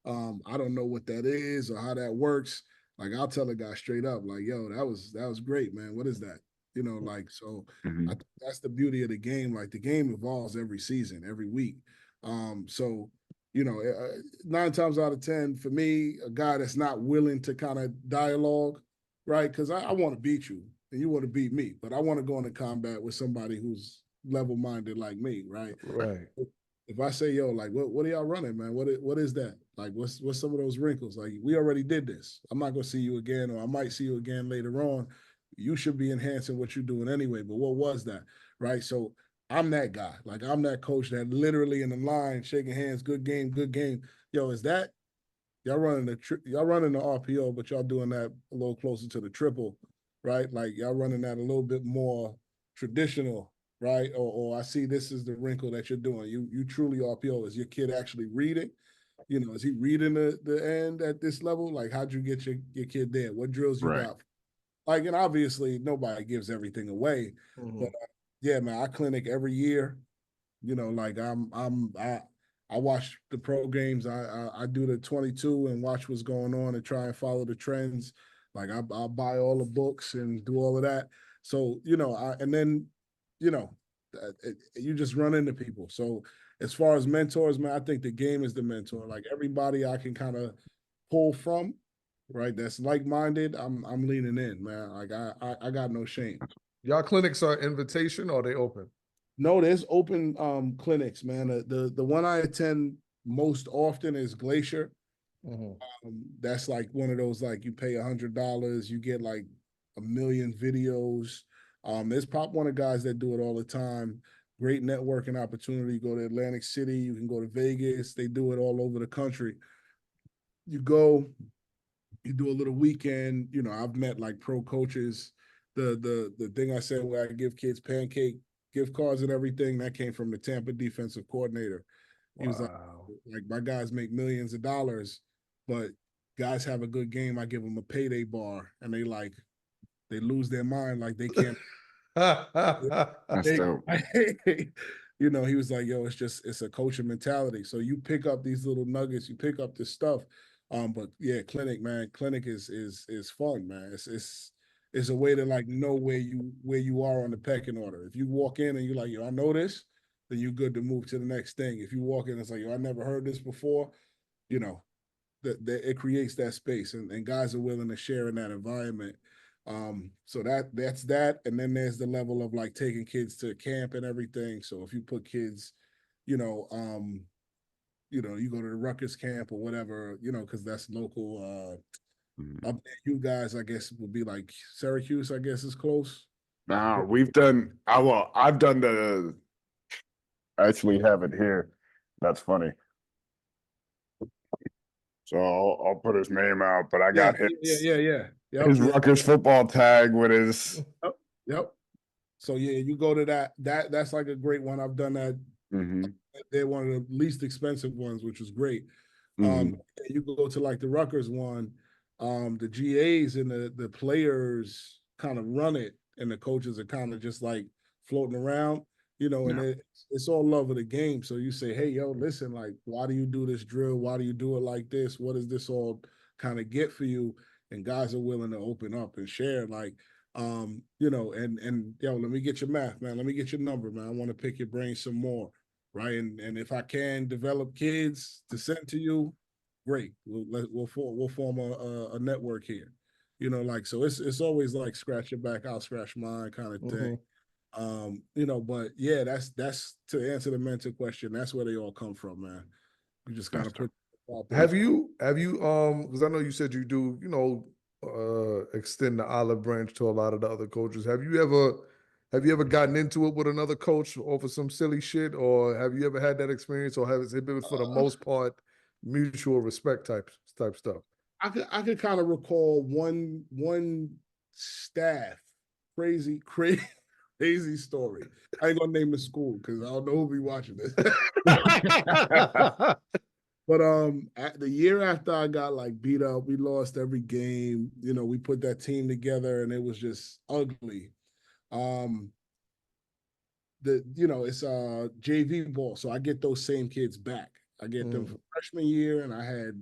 Speaker 3: I don't know what that is or how that works, like I'll tell the guy straight up, like, yo, that was great, man. What is that? Like, so
Speaker 1: Mhm.
Speaker 3: I think that's the beauty of the game. Like, the game evolves every season, every week. So, 9 times out of 10, for me, a guy that's not willing to kind of dialogue, right? Because I want to beat you and you want to beat me, but I want to go into combat with somebody who's level-minded like me, right?
Speaker 2: Right.
Speaker 3: If I say, yo, like, what are y'all running, man? What is that? Like, what's some of those wrinkles? Like, we already did this. I'm not gonna see you again, or I might see you again later on. You should be enhancing what you're doing anyway. But what was that? Right. So I'm that guy. Like, I'm that coach that literally in the line, shaking hands, good game, good game. Yo, is that y'all running the RPO, but y'all doing that a little closer to the triple, right? Like, y'all running that a little bit more traditional, right? Or I see this is the wrinkle that you're doing. You truly RPO. Is your kid actually reading? Is he reading the end at this level? Like, how'd you get your kid there? What drills you
Speaker 1: Right.
Speaker 3: got? Like, and obviously nobody gives everything away, but yeah, man, I clinic every year. Like, I watch the pro games. I do the 22 and watch what's going on and try and follow the trends. Like, I'll buy all the books and do all of that. So, and then, you know, you just run into people. So as far as mentors, man, I think the game is the mentor. Like, everybody I can kind of pull from, right? That's like-minded. I'm leaning in, man. Like, I got no shame.
Speaker 2: Y'all clinics are invitation or they open?
Speaker 3: No, there's open clinics, man. The one I attend most often is Glacier. That's like one of those, like, you pay $100, you get like a million videos. There's pop one of guys that do it all the time. Great networking opportunity. Go to Atlantic City, you can go to Vegas. They do it all over the country. You go, you do a little weekend. I've met like pro coaches. The thing I said where I give kids pancake gift cards and everything, that came from the Tampa defensive coordinator. He was
Speaker 2: Wow.
Speaker 3: like, my guys make millions of dollars, but guys have a good game, I give them a payday bar, and they lose their mind, like they can't.
Speaker 1: That's
Speaker 3: They,
Speaker 1: dope.
Speaker 3: he was like, yo, it's a coaching mentality. So you pick up these little nuggets, you pick up this stuff. But yeah, clinic, man, clinic is fun, man. It's a way to, like, know where you are on the pecking order. If you walk in and you're like, yo, I know this, then you're good to move to the next thing. If you walk in and it's like, yo, I never heard this before, you know, that it creates that space, and guys are willing to share in that environment. So that's that. And then there's the level of, like, taking kids to camp and everything. So if you put kids, you know, you go to the Rutgers camp or whatever, because that's local.
Speaker 1: Mhm.
Speaker 3: Up there, you guys, I guess, would be like Syracuse, I guess, is close.
Speaker 1: Now I've done I actually have it here. That's funny. So I'll put his name out, but I
Speaker 3: Yeah,
Speaker 1: got
Speaker 3: yeah. Yep,
Speaker 1: his
Speaker 3: yeah.
Speaker 1: Rutgers football tag with his.
Speaker 3: Yep. So yeah, you go to that's like a great one. I've done that.
Speaker 1: Mhm.
Speaker 3: They're one of the least expensive ones, which was great.
Speaker 1: Mhm.
Speaker 3: You go to like the Rutgers one, the GAs and the players kind of run it, and the coaches are kind of just like floating around, and
Speaker 1: Yeah.
Speaker 3: it's all love of the game. So you say, hey, yo, listen, like, why do you do this drill? Why do you do it like this? What does this all kind of get for you? And guys are willing to open up and share, like, and yo, let me get your math, man. Let me get your number, man. I want to pick your brain some more, right? And if I can develop kids to send to you, great. We'll form a network here, like, so it's always like, scratch your back, I'll scratch mine, kind of thing. But yeah, that's to answer the mentor question. That's where they all come from, man. You just gotta
Speaker 1: That's
Speaker 3: put.
Speaker 2: Have you because I know you said you do, extend the olive branch to a lot of the other coaches. Have you ever gotten into it with another coach over some silly shit, or have you ever had that experience, or has it been for the most part mutual respect type stuff?
Speaker 3: I could kind of recall one staff crazy story. I ain't gonna name the school because I don't know who'll be watching this. But the year after I got, like, beat up, we lost every game. We put that team together and it was just ugly. Um, it's JV ball, so I get those same kids back. I get them for freshman year, and I had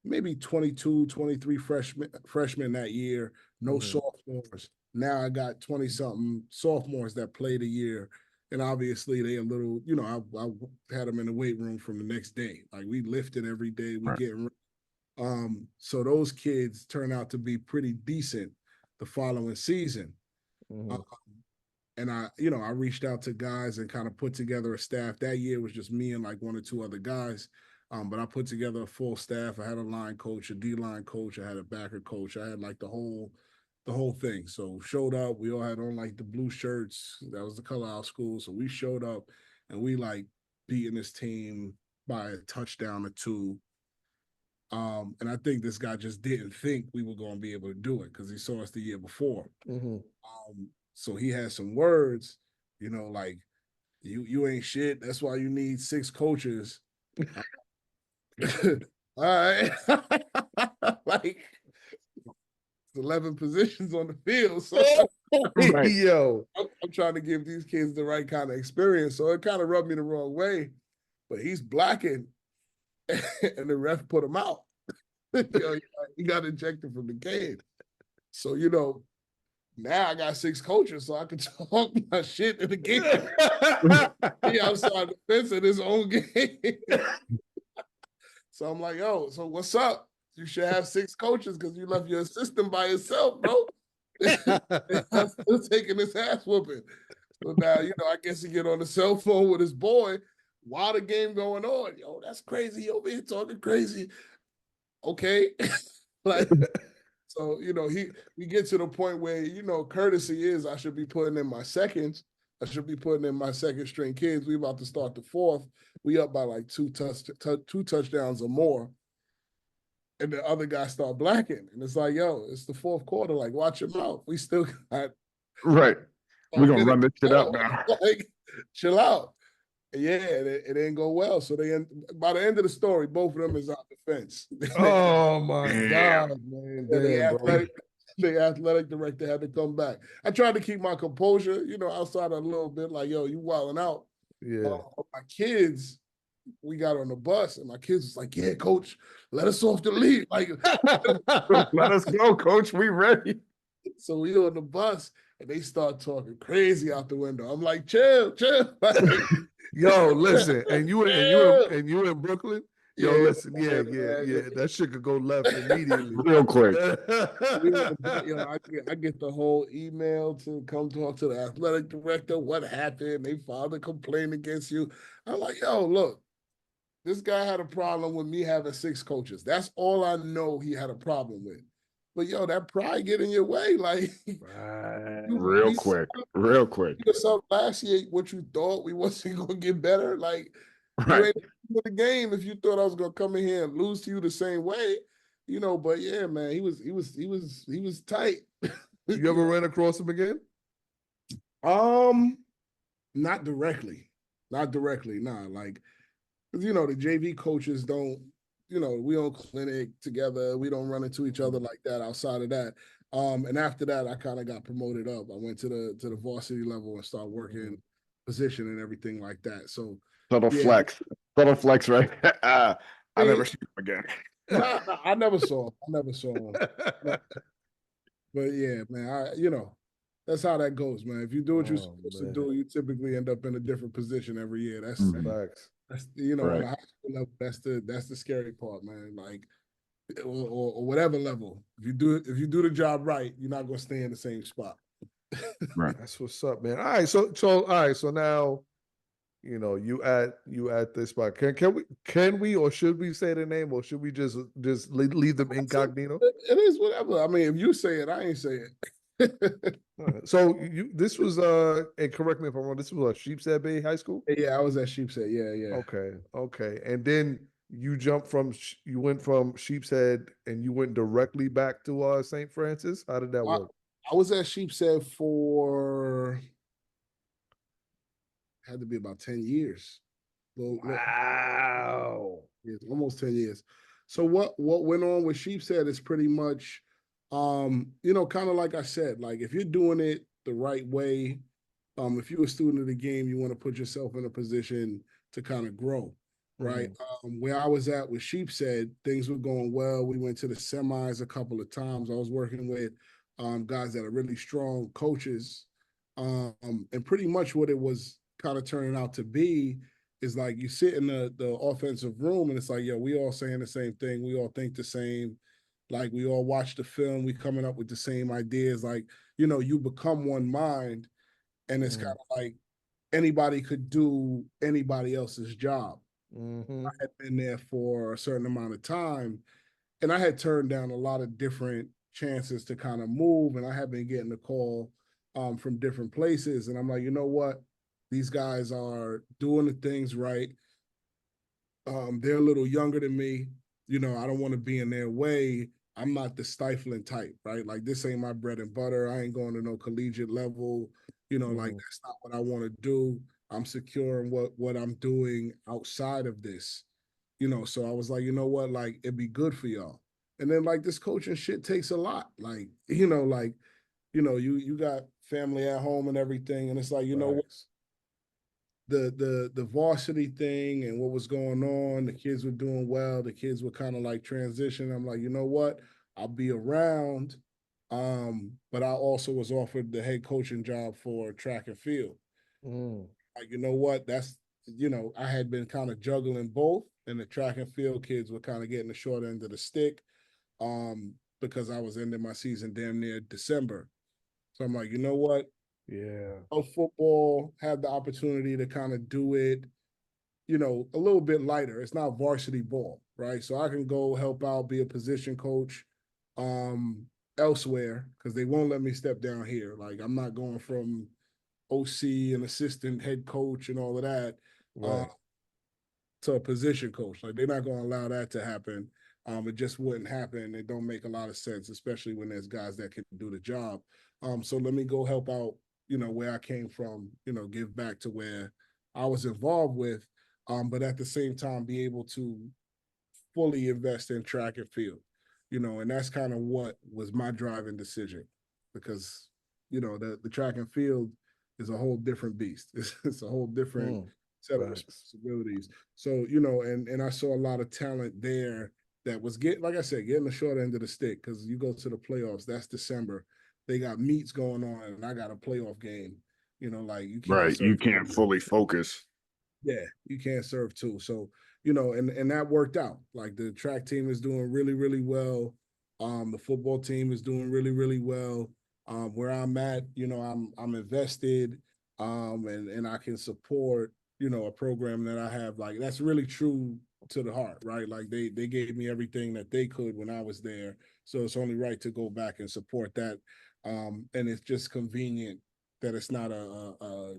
Speaker 3: maybe 22, 23 freshmen that year, no sophomores. Now I got 20 something sophomores that played a year. And obviously they a little, I had them in the weight room from the next day. Like we lifted every day, we
Speaker 1: Right.
Speaker 3: getting so those kids turn out to be pretty decent the following season.
Speaker 2: Mhm.
Speaker 3: And I reached out to guys and kind of put together a staff. That year was just me and like one or two other guys. But I put together a full staff. I had a line coach, a D line coach, I had a backer coach. I had like the whole thing. So showed up. We all had on like the blue shirts. That was the color of our school. So we showed up and we like beating this team by a touchdown or two. And I think this guy just didn't think we were going to be able to do it because he saw us the year before.
Speaker 2: Mhm.
Speaker 3: So he had some words, like you ain't shit. That's why you need 6 coaches. All right, like 11 positions on the field. So
Speaker 1: Right.
Speaker 2: Yo.
Speaker 3: I'm trying to give these kids the right kind of experience. So it kind of rubbed me the wrong way. But he's blocking, and the ref put him out. He got ejected from the game. So now I got 6 coaches, so I can talk my shit in the game. He outside the fence in his own game. So I'm like, yo, so what's up? You should have 6 coaches because you left your assistant by yourself, bro. I'm still taking this ass whooping. So now, I guess he get on the cell phone with his boy while the game going on. Yo, that's crazy. Over here talking crazy. Okay. Like, so, we get to the point where, courtesy is I should be putting in my seconds. I should be putting in my second string kids. We about to start the fourth. We up by like two touchdowns or more. And the other guy start blacking. And it's like, yo, it's the fourth quarter. Like, watch your mouth. We still got
Speaker 1: Right. We're gonna run this shit up now.
Speaker 3: Like, chill out. Yeah, it didn't go well. So by the end of the story, both of them is out the fence.
Speaker 2: Oh my
Speaker 1: Damn.
Speaker 2: God, man. Damn, bro.
Speaker 3: The athletic director had to come back. I tried to keep my composure, outside a little bit, like, yo, you wilding out.
Speaker 2: Yeah.
Speaker 3: My kids, we got on the bus, and my kids was like, yeah, coach, let us off the lead. Like,
Speaker 1: Let us go, coach. We ready.
Speaker 3: so we on the bus, and they start talking crazy out the window. I'm like, chill. Like,
Speaker 2: Yo, listen, and you in Brooklyn? Yo,
Speaker 3: Yeah,
Speaker 2: listen, yeah. That shit could go left immediately.
Speaker 1: Real quick.
Speaker 3: I get the whole email to come talk to the athletic director. What happened? They filed a complaint against you. I'm like, yo, look, this guy had a problem with me having 6 coaches. That's all I know he had a problem with. But yo, that pride get in your way. Like,
Speaker 2: Right.
Speaker 1: Real quick.
Speaker 3: Last year, what you thought we wasn't gonna get better. Like, you
Speaker 1: Right.
Speaker 3: ain't for the game if you thought I was gonna come in here and lose to you the same way. But yeah, man, he was tight.
Speaker 2: You ever ran across him again?
Speaker 3: Not directly. Nah. Like, because the JV coaches don't, we don't clinic together. We don't run into each other like that outside of that. And after that, I kind of got promoted up. I went to the varsity level and started working position and everything like that. So
Speaker 1: Subtle flex, right? I never see him again.
Speaker 3: Nah, I never saw him. But yeah, man, that's how that goes, man. If you do what you're supposed to do, you typically end up in a different position every year. That's
Speaker 2: Facts.
Speaker 3: that's
Speaker 1: Right.
Speaker 3: on a high school level, that's the scary part, man. Like, or whatever level. If you do the job right, you're not gonna stay in the same spot.
Speaker 1: Right.
Speaker 2: That's what's up, man. All right, so now, you at this spot. Can we or should we say the name, or should we just leave them incognito?
Speaker 3: It is whatever. I mean, if you say it, I ain't say it.
Speaker 2: So this was and correct me if I'm wrong, this was a Sheepshead Bay High School?
Speaker 3: Yeah, I was at Sheepshead. Yeah.
Speaker 2: Okay. And then you went from Sheepshead and you went directly back to St. Francis? How did that work?
Speaker 3: I was at Sheepshead for had to be about 10 years.
Speaker 2: Wow.
Speaker 3: Almost 10 years. So what went on with Sheepshead is pretty much kind of like I said, like if you're doing it the right way, if you're a student of the game, you want to put yourself in a position to kind of grow, right? Where I was at with Sheepshead, things were going well. We went to the semis a couple of times. I was working with guys that are really strong coaches. And pretty much what it was kind of turning out to be is like you sit in the offensive room and it's like, yo, we all saying the same thing. We all think the same. Like we all watch the film. We coming up with the same ideas. Like, you become one mind, and it's kind of like anybody could do anybody else's job.
Speaker 2: Mm-hmm.
Speaker 3: I had been there for a certain amount of time, and I had turned down a lot of different chances to kind of move, and I had been getting a call from different places, and I'm like, you know what? These guys are doing the things right. They're a little younger than me. I don't want to be in their way. I'm not the stifling type, right? Like this ain't my bread and butter. I ain't going to no collegiate level. Like that's not what I want to do. I'm secure in what I'm doing outside of this. So I was like, you know what? Like it'd be good for y'all. And then like this coaching shit takes a lot. Like, you got family at home and everything. And it's like, you know what? The varsity thing and what was going on, the kids were doing well, the kids were kind of like transition. I'm like, you know what? I'll be around. But I also was offered the head coaching job for track and field. Like, you know what? That's I had been kind of juggling both, and the track and field kids were kind of getting the short end of the stick. Because I was ending my season damn near December. So I'm like, you know what?
Speaker 2: Yeah.
Speaker 3: Football, have the opportunity to kind of do it, a little bit lighter. It's not varsity ball, right? So I can go help out, be a position coach elsewhere because they won't let me step down here. Like I'm not going from OC and assistant head coach and all of that to a position coach. Like they're not going to allow that to happen. It just wouldn't happen. It don't make a lot of sense, especially when there's guys that can do the job. So let me go help out, where I came from, give back to where I was involved with, but at the same time be able to fully invest in track and field, and that's kind of what was my driving decision because, the track and field is a whole different beast. It's a whole different set of responsibilities. So, and I saw a lot of talent there that was getting the short end of the stick because you go to the playoffs, that's December. They got meets going on, and I got a playoff game. Like you can't
Speaker 1: Right. You can't fully focus.
Speaker 3: Yeah, you can't serve two. So, and that worked out. Like the track team is doing really, really well. The football team is doing really, really well. Where I'm at, I'm invested, and I can support, a program that I have. Like that's really true to the heart, right? Like they gave me everything that they could when I was there. So it's only right to go back and support that. And it's just convenient that it's not a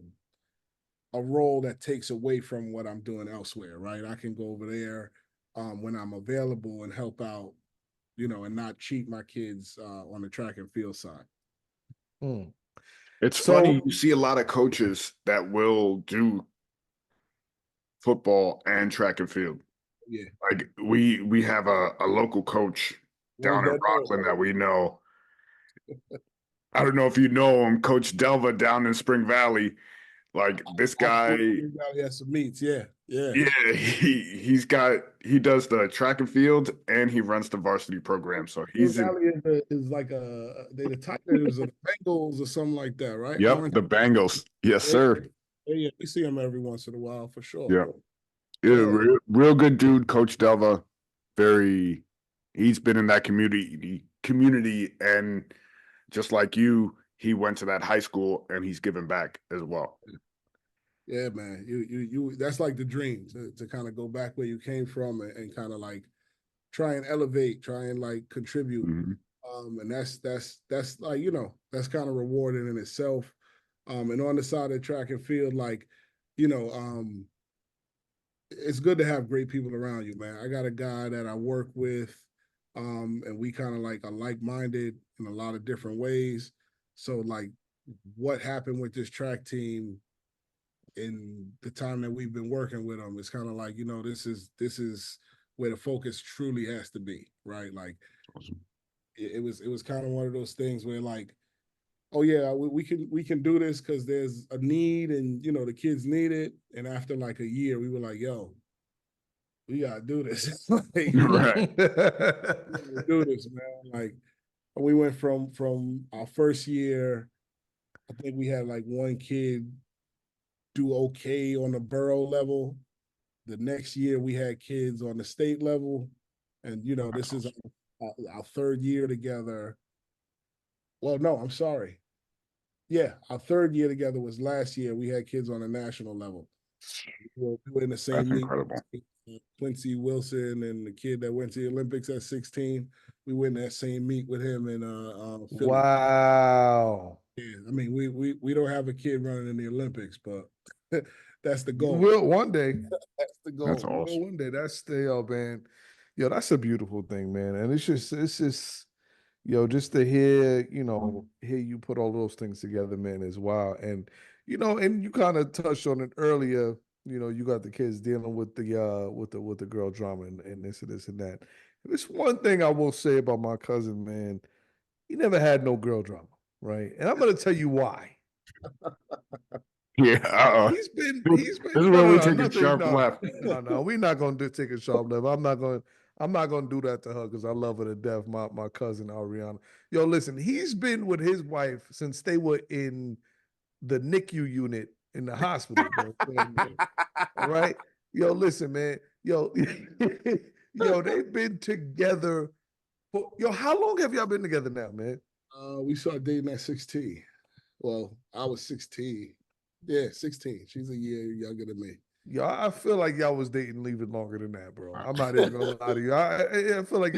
Speaker 3: role that takes away from what I'm doing elsewhere, right? I can go over there when I'm available and help out, and not cheat my kids on the track and field side.
Speaker 1: It's funny, you see a lot of coaches that will do football and track and field.
Speaker 3: Yeah.
Speaker 1: Like we have a local coach down in Rockland that we know. I don't know if you know him, Coach Delva down in Spring Valley. Like this guy,
Speaker 3: has some meets, yeah.
Speaker 1: He does the track and field and he runs the varsity program. So he's
Speaker 3: Valley is like the Tigers or the Bengals or something like that, right?
Speaker 1: Yep, the Bengals. Yes, sir.
Speaker 3: Yeah, we see him every once in a while for sure.
Speaker 1: Yeah, real good dude, Coach Delva. He's been in that community, and just like you, he went to that high school and he's given back as well.
Speaker 3: Yeah, man. You that's like the dream to kind of go back where you came from and kind of like try and elevate, try and like contribute. And that's like, that's kind of rewarding in itself. And on the side of track and field, like, it's good to have great people around you, man. I got a guy that I work with, and we kind of like are like-minded in a lot of different ways. So like what happened with this track team in the time that we've been working with them, it's kind of like, this is where the focus truly has to be, right? Like
Speaker 1: awesome.
Speaker 3: it was kind of one of those things where like, oh yeah, we can do this because there's a need and the kids need it. And after like a year, we were like, yo, we gotta do this. Like,
Speaker 1: right.
Speaker 3: do this, man. Like, we went from our first year. I think we had like one kid do okay on the borough level. The next year we had kids on the state level, and this is our third year together. Well, no, I'm sorry. Yeah, our third year together was last year. We had kids on the national level. We were in the same
Speaker 1: That's
Speaker 3: meet.
Speaker 1: incredible.
Speaker 3: Quincy Wilson and the kid that went to the Olympics at 16. We went in that same meet with him in Philly.
Speaker 2: Wow.
Speaker 3: Yeah, I mean, we don't have a kid running in the Olympics, but that's the
Speaker 2: You
Speaker 3: goal.
Speaker 2: will one day.
Speaker 3: That's the goal.
Speaker 1: That's
Speaker 2: You will
Speaker 1: awesome.
Speaker 2: one day. That's the man. Yo, that's a beautiful thing, man. And it's just just to hear you put all those things together, man, is wild. And and you kind of touched on it earlier. You got the kids dealing with the girl drama and this and this and that. There's one thing I will say about my cousin, man. He never had no girl drama, right? And I'm gonna tell you why.
Speaker 1: Yeah.
Speaker 2: He's been
Speaker 1: This is
Speaker 2: no
Speaker 1: where
Speaker 2: no
Speaker 1: we
Speaker 2: no
Speaker 1: take a
Speaker 2: nothing
Speaker 1: sharp
Speaker 2: no
Speaker 1: left.
Speaker 2: no we're not gonna take a sharp left. I'm not gonna do that to her because I love her to death. My cousin Ariana. Yo, listen, he's been with his wife since they were in the NICU unit in the hospital, bro. All right. Yo, listen, man. Yo, they've been together how long have y'all been together now, man?
Speaker 3: We started dating at 16. Well, I was 16. Yeah, 16. She's a year younger than me.
Speaker 2: Yo, I feel like y'all was dating even longer than that, bro. I'm not even gonna lie to you. I feel like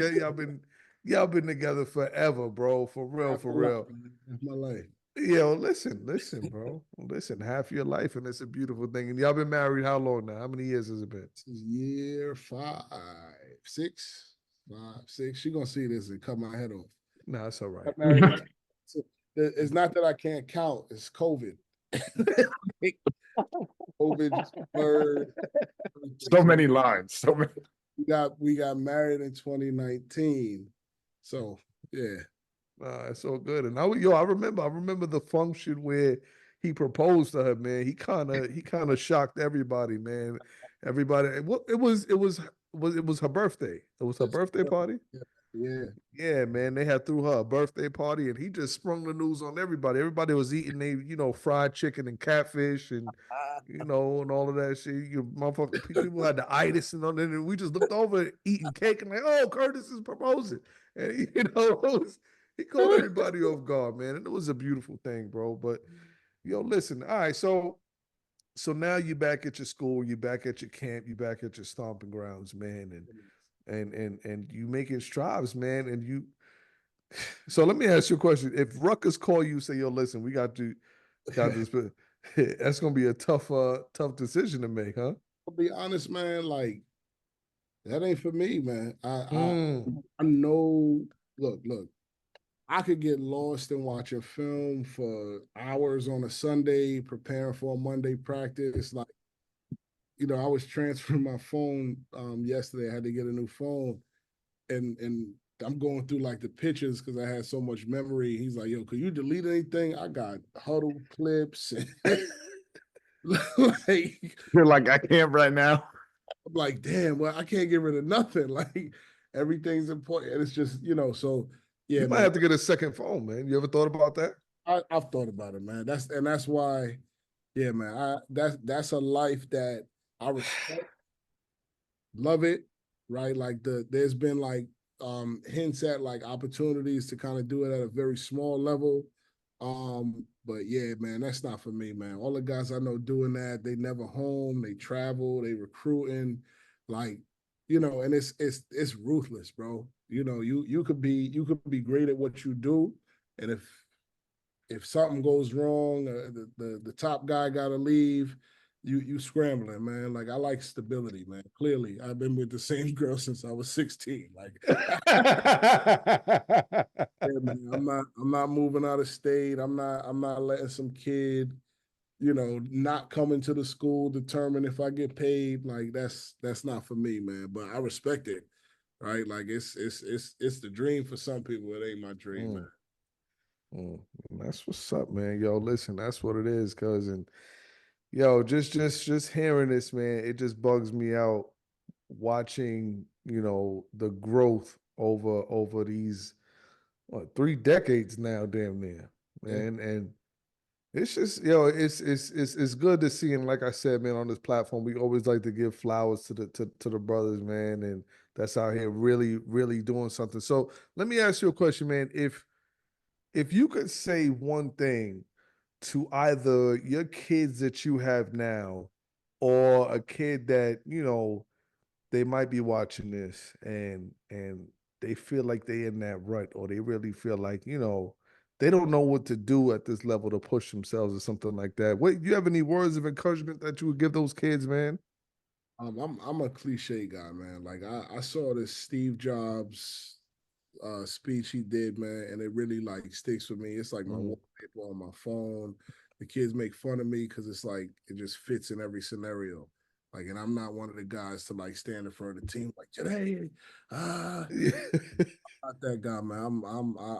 Speaker 2: y'all been together forever, bro. For real,
Speaker 3: Half
Speaker 2: for
Speaker 3: my life,
Speaker 2: real.
Speaker 3: man. Half my life.
Speaker 2: Yo, listen, bro. Listen, half your life, and it's a beautiful thing. And y'all been married how long now? How many years has it been?
Speaker 3: This is year 5, 6, 5, 6. She gonna see this and cut my head off.
Speaker 2: No, it's all right.
Speaker 3: Got married. It's not that I can't count. It's COVID. COVID, bird.
Speaker 1: So many lines. So many.
Speaker 3: We got married in 2019. So yeah.
Speaker 2: It's so good. And I remember the function where he proposed to her, man. He kind of shocked everybody, man. Everybody. It was her birthday. It was her birthday party.
Speaker 3: Yeah.
Speaker 2: Yeah, man. They had threw her a birthday party, and he just sprung the news on everybody. Everybody was eating fried chicken and catfish and and all of that shit. You motherfucker, people had the itis and all that, and we just looked over eating cake and like, oh, Curtis is proposing, and he caught everybody off guard, man, and it was a beautiful thing, bro. But listen, all right, so now you're back at your school, you're back at your camp, you're back at your stomping grounds, man, and you making strides, man, and you. So let me ask you a question: if Rutgers call you, say, "Yo, listen, we got this," but that's gonna be a tough decision to make, huh?
Speaker 3: I'll be honest, man. Like that ain't for me, man.
Speaker 2: Mm.
Speaker 3: I know. Look. I could get lost in watching film for hours on a Sunday, preparing for a Monday practice. Like, I was transferring my phone yesterday. I had to get a new phone, and I'm going through like the pictures because I had so much memory. He's like, "Yo, could you delete anything? I got huddle clips." Like,
Speaker 1: You're like, I can't right now.
Speaker 3: I'm like, damn, well, I can't get rid of nothing. Like, everything's important. And it's just, so yeah,
Speaker 2: You might
Speaker 3: man.
Speaker 2: have to get a second phone, man. You ever thought about that?
Speaker 3: I've thought about it, man. That's why, yeah, man. That's a life that I respect, love it, right? Like there's been like hints at like opportunities to kind of do it at a very small level. But yeah, man, that's not for me, man. All the guys I know doing that, they never home, they travel, they recruiting, like, and it's ruthless, bro. You could be great at what you do, and if something goes wrong, the top guy got to leave. You scrambling, man. Like I like stability, man. Clearly, I've been with the same girl since I was 16. Like, yeah, man, I'm not moving out of state. I'm not letting some kid, not coming to the school determine if I get paid. Like that's not for me, man. But I respect it, right? Like it's the dream for some people. It ain't my dream, man.
Speaker 2: Mm, mm. That's what's up, man. Yo, listen, that's what it is, cousin. Yo, just hearing this, man, it just bugs me out watching, the growth over these what, 3 decades now, damn near,
Speaker 3: Yeah.
Speaker 2: man. And it's just, it's good to see. And like I said, man, on this platform, we always like to give flowers to the brothers, man. And that's out here really, really doing something. So let me ask you a question, man. If you could say one thing to either your kids that you have now or a kid that, they might be watching this and they feel like they in that rut, or they really feel like, they don't know what to do at this level to push themselves or something like that. What, you have any words of encouragement that you would give those kids, man?
Speaker 3: I'm a cliche guy, man. Like I saw this Steve Jobs speech he did, man, and it really like sticks with me. It's like my wallpaper on my phone. The kids make fun of me because it's like it just fits in every scenario. Like, and I'm not one of the guys to like stand in front of the team like today.
Speaker 2: Yeah.
Speaker 3: Not that guy, man.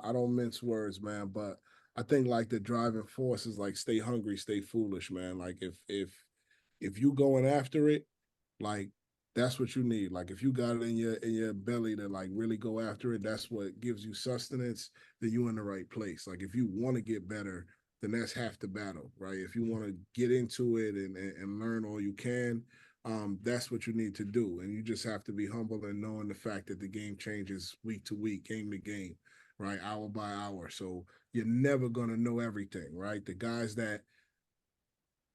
Speaker 3: I don't mince words, man. But I think like the driving force is like stay hungry, stay foolish, man. Like if you going after it, like that's what you need. Like if you got it in your belly to like really go after it, that's what gives you sustenance, then you in the right place. Like if you want to get better, then that's half the battle, right? If you want to get into it and learn all you can, that's what you need to do. And you just have to be humble and knowing the fact that the game changes week to week, game to game, right? Hour by hour. So you're never gonna know everything, right? The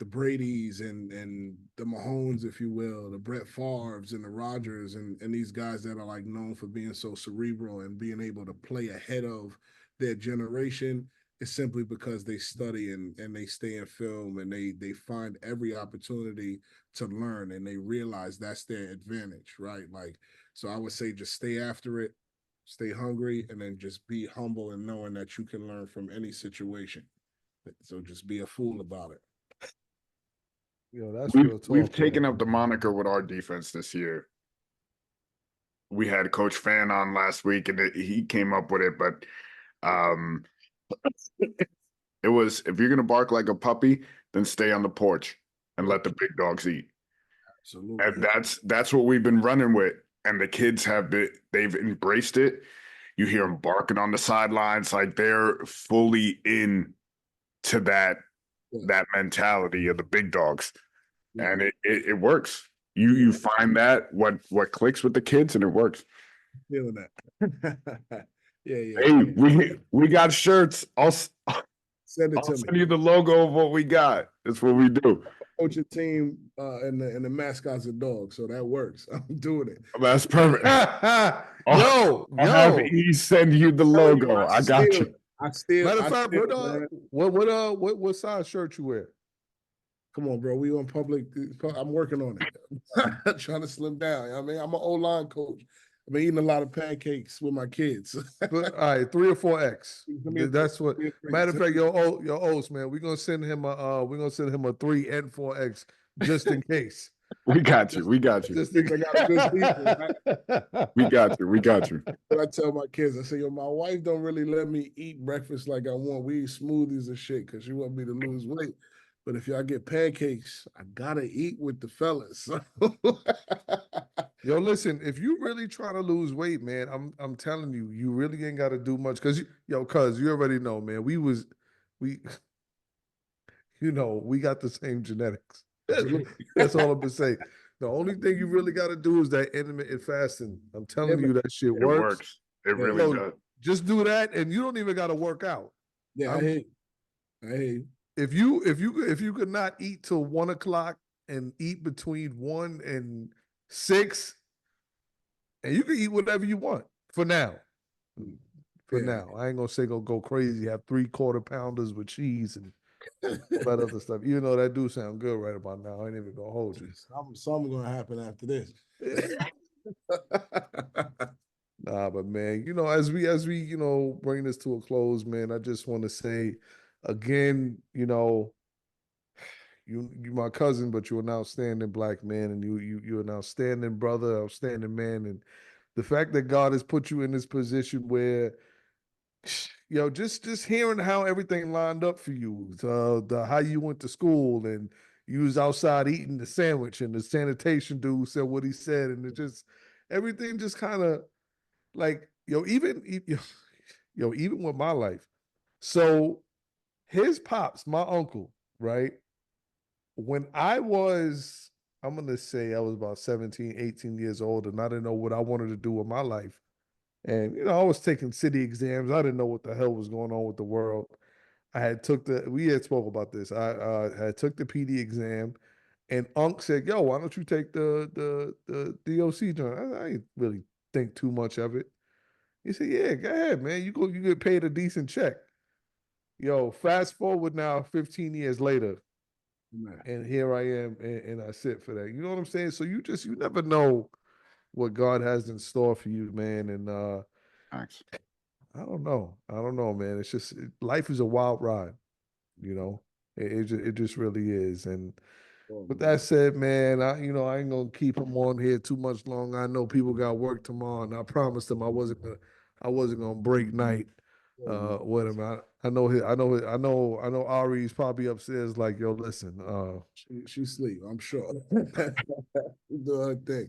Speaker 3: Brady's and the Mahomes, if you will, the Brett Favres and the Rodgers and these guys that are like known for being so cerebral and being able to play ahead of their generation is simply because they study and they stay in film and they find every opportunity to learn and they realize that's their advantage, right? Like, so I would say just stay after it, stay hungry, and then just be humble and knowing that you can learn from any situation. So just be a fool about it.
Speaker 2: That's
Speaker 1: We've
Speaker 2: real talk,
Speaker 1: we've taken
Speaker 2: man.
Speaker 1: up the moniker with our defense this year. We had Coach Fan on last week, and he came up with it. But um, it was, if you're gonna bark like a puppy, then stay on the porch and let the big dogs eat.
Speaker 3: Absolutely.
Speaker 1: And that's what we've been running with. And the kids they've embraced it. You hear them barking on the sidelines, like they're fully in to that mentality of the big dogs. And it works. You find that what clicks with the kids, and it works.
Speaker 3: Feeling that. Yeah.
Speaker 1: Hey, we got shirts.
Speaker 3: Send it
Speaker 1: I'll
Speaker 3: to
Speaker 1: send
Speaker 3: me.
Speaker 1: you the logo of what we got. That's what we do.
Speaker 3: Coach a team and the mascots are dogs, so that works. I'm doing it.
Speaker 1: That's perfect.
Speaker 2: Yo,
Speaker 1: I'll have E send you the logo. I got you.
Speaker 2: Matter of fact, what size shirt you wear?
Speaker 3: Come on, bro. We on public. I'm working on it. Trying to slim down. I mean, I'm an O-line coach. I've been eating a lot of pancakes with my kids.
Speaker 2: But, all right, 3 or 4X. That's what. Matter of fact, your O's, man. We're gonna send him a 3 and 4X just in case.
Speaker 1: We got you. We got you.
Speaker 3: Just think I got good people. Right?
Speaker 1: We got you. We got you.
Speaker 3: But I tell my kids, I say, yo, my wife don't really let me eat breakfast like I want. We eat smoothies and shit because she want me to lose weight. But if y'all get pancakes, I gotta eat with the fellas.
Speaker 2: Yo, listen, if you really trying to lose weight, man, I'm telling you, you really ain't got to do much. Cause you already know, man. We we got the same genetics. That's all I'm gonna say. The only thing you really got to do is that intermittent fasting. I'm telling you, that shit works.
Speaker 1: It works. It really does.
Speaker 2: Just do that, and you don't even got to work out.
Speaker 3: Yeah, I hear you.
Speaker 2: If you could not eat till 1 o'clock and eat between 1 and 6, and you can eat whatever you want for now. Now, I ain't gonna say go crazy. Have 3 quarter pounders with cheese and all that other stuff. Even though that do sound good right about now, I ain't even gonna hold you.
Speaker 3: Something gonna happen after this.
Speaker 2: Nah, but man, as we bring this to a close, man, I just want to say again, you're my cousin, but you're an outstanding black man, and you're an outstanding brother, outstanding man, and the fact that God has put you in this position where, just hearing how everything lined up for you, how you went to school, and you was outside eating the sandwich, and the sanitation dude said what he said, and it just everything just kind of like, even even with my life. So his pops, my uncle, right? When I'm going to say I was about 17, 18 years old, and I didn't know what I wanted to do with my life. And, I was taking city exams. I didn't know what the hell was going on with the world. We had spoke about this. I had took the PD exam, and Unc said, "Yo, why don't you take the DOC joint?" I didn't really think too much of it. He said, "Yeah, go ahead, man. You get paid a decent check." Yo, fast forward now, 15 years later,
Speaker 3: Man.
Speaker 2: and here I am, and I sit for that. You know what I'm saying? So you never know what God has in store for you, man. And
Speaker 1: Thanks.
Speaker 2: I don't know, man. It's just life is a wild ride. It just really is. And
Speaker 3: Oh,
Speaker 2: with
Speaker 3: man.
Speaker 2: that said, man, I ain't gonna keep him on here too much longer. I know people got work tomorrow, and I promised them I wasn't gonna break night
Speaker 3: Oh, man.
Speaker 2: with him. I know Ari's probably upstairs like, yo, listen,
Speaker 3: She sleep, I'm sure. She do her thing.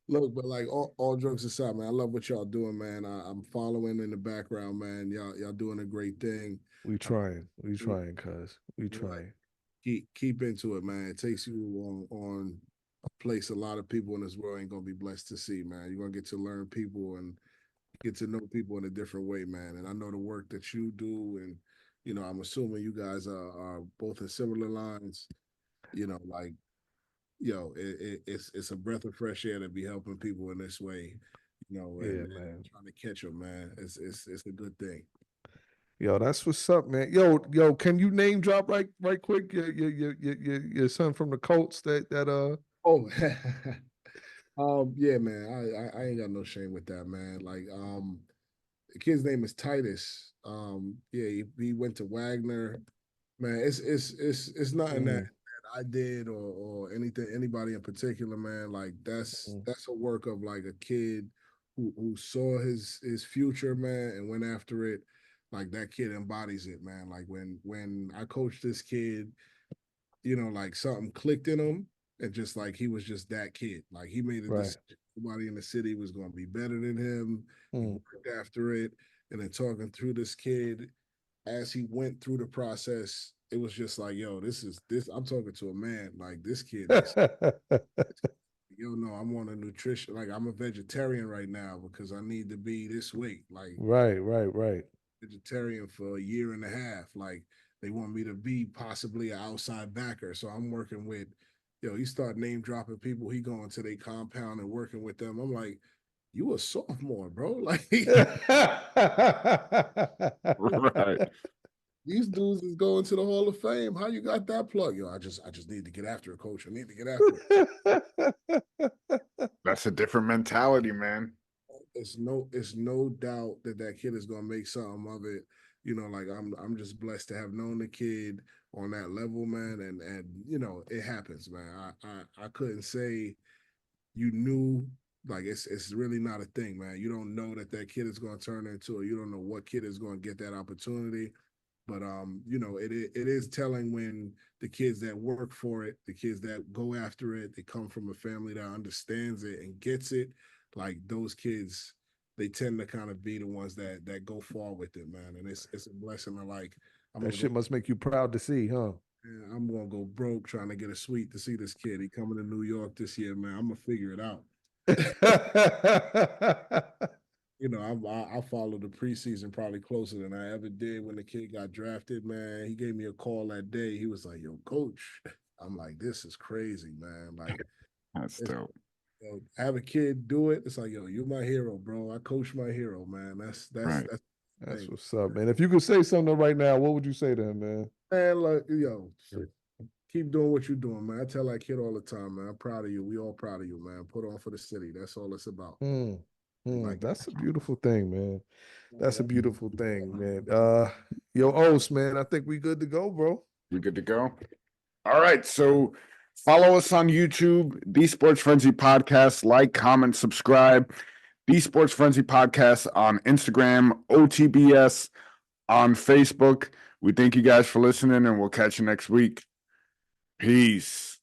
Speaker 3: Look, but like all jokes aside, man, I love what y'all doing, man. I'm following in the background, man. Y'all doing a great thing.
Speaker 2: we
Speaker 3: Uh,
Speaker 2: trying, cuz we
Speaker 3: right.
Speaker 2: trying.
Speaker 3: Keep into it, man. It takes you on a place a lot of people in this world ain't gonna be blessed to see, man. You're gonna get to learn people and get to know people in a different way, man. And I know the work that you do, and I'm assuming you guys are both in similar lines. Like it's a breath of fresh air to be helping people in this way,
Speaker 2: Yeah,
Speaker 3: and
Speaker 2: man.
Speaker 3: trying to catch them, man. It's a good thing.
Speaker 2: Yo, that's what's up, man. Yo, can you name drop right quick your son from the Colts that.
Speaker 3: Oh, yeah, man. I ain't got no shame with that, man. Like, the kid's name is Titus. Yeah, he went to Wagner. Man, it's nothing that
Speaker 2: Mm,
Speaker 3: I did or anything anybody in particular, man. Like
Speaker 2: mm,
Speaker 3: that's a work of like a kid who saw his future, man, and went after it. Like that kid embodies it, man. Like when I coached this kid, like something clicked in him, and just like he was just that kid. Like he made a
Speaker 2: right.
Speaker 3: decision. Nobody in the city was going to be better than him. He
Speaker 2: Mm.
Speaker 3: worked after it, and then talking through this kid as he went through the process, it was just like, yo, this. I'm talking to a man. Like this kid is, yo, no, I'm on a nutrition. Like I'm a vegetarian right now because I need to be this weight. Like
Speaker 2: Right.
Speaker 3: vegetarian for a year and a half. Like they want me to be possibly an outside backer. So I'm working with, he start name dropping people. He going to their compound and working with them. I'm like, you a sophomore, bro. Like
Speaker 1: Right.
Speaker 3: these dudes is going to the Hall of Fame. How you got that plug? Yo, I just need to get after it, coach. I need to get after it.
Speaker 1: That's a different mentality, man.
Speaker 3: It's no doubt that kid is gonna make something of it. Like I'm just blessed to have known the kid on that level, man. And it happens, man. I couldn't say you knew. Like it's really not a thing, man. You don't know that kid is gonna turn into it. You don't know what kid is gonna get that opportunity. But it is telling when the kids that work for it, the kids that go after it, they come from a family that understands it and gets it. Like those kids, they tend to kind of be the ones that go far with it, man. And it's a blessing. I'm
Speaker 2: That
Speaker 3: gonna go.
Speaker 2: shit must make you proud to see, huh?
Speaker 3: Man, I'm gonna go broke trying to get a suite to see this kid. He coming to New York this year, man. I'm gonna figure it out. I followed the preseason probably closer than I ever did when the kid got drafted, man. He gave me a call that day. He was like, yo, coach. I'm like, this is crazy, man. Like,
Speaker 1: That's
Speaker 3: it's,
Speaker 1: dope.
Speaker 3: have a kid do it. It's like, yo, you're my hero, bro. I coach my hero, man.
Speaker 1: Right.
Speaker 3: That's the
Speaker 2: That's
Speaker 3: thing.
Speaker 2: what's up, man. If you could say something right now, what would you say to him, man?
Speaker 3: Man, like, keep doing what you're doing, man. I tell that kid all the time, man. I'm proud of you. We all proud of you, man. Put on for the city. That's all it's about. Like,
Speaker 2: That's a beautiful thing, man. That's a
Speaker 3: man,
Speaker 2: beautiful thing, man. Yo, Os, man, I think we good to go, bro.
Speaker 1: We good to go? All right. So follow us on YouTube, The Sports Frenzy Podcast. Like, comment, subscribe. The Sports Frenzy Podcast on Instagram, OTBS on Facebook. We thank you guys for listening, and we'll catch you next week. Peace.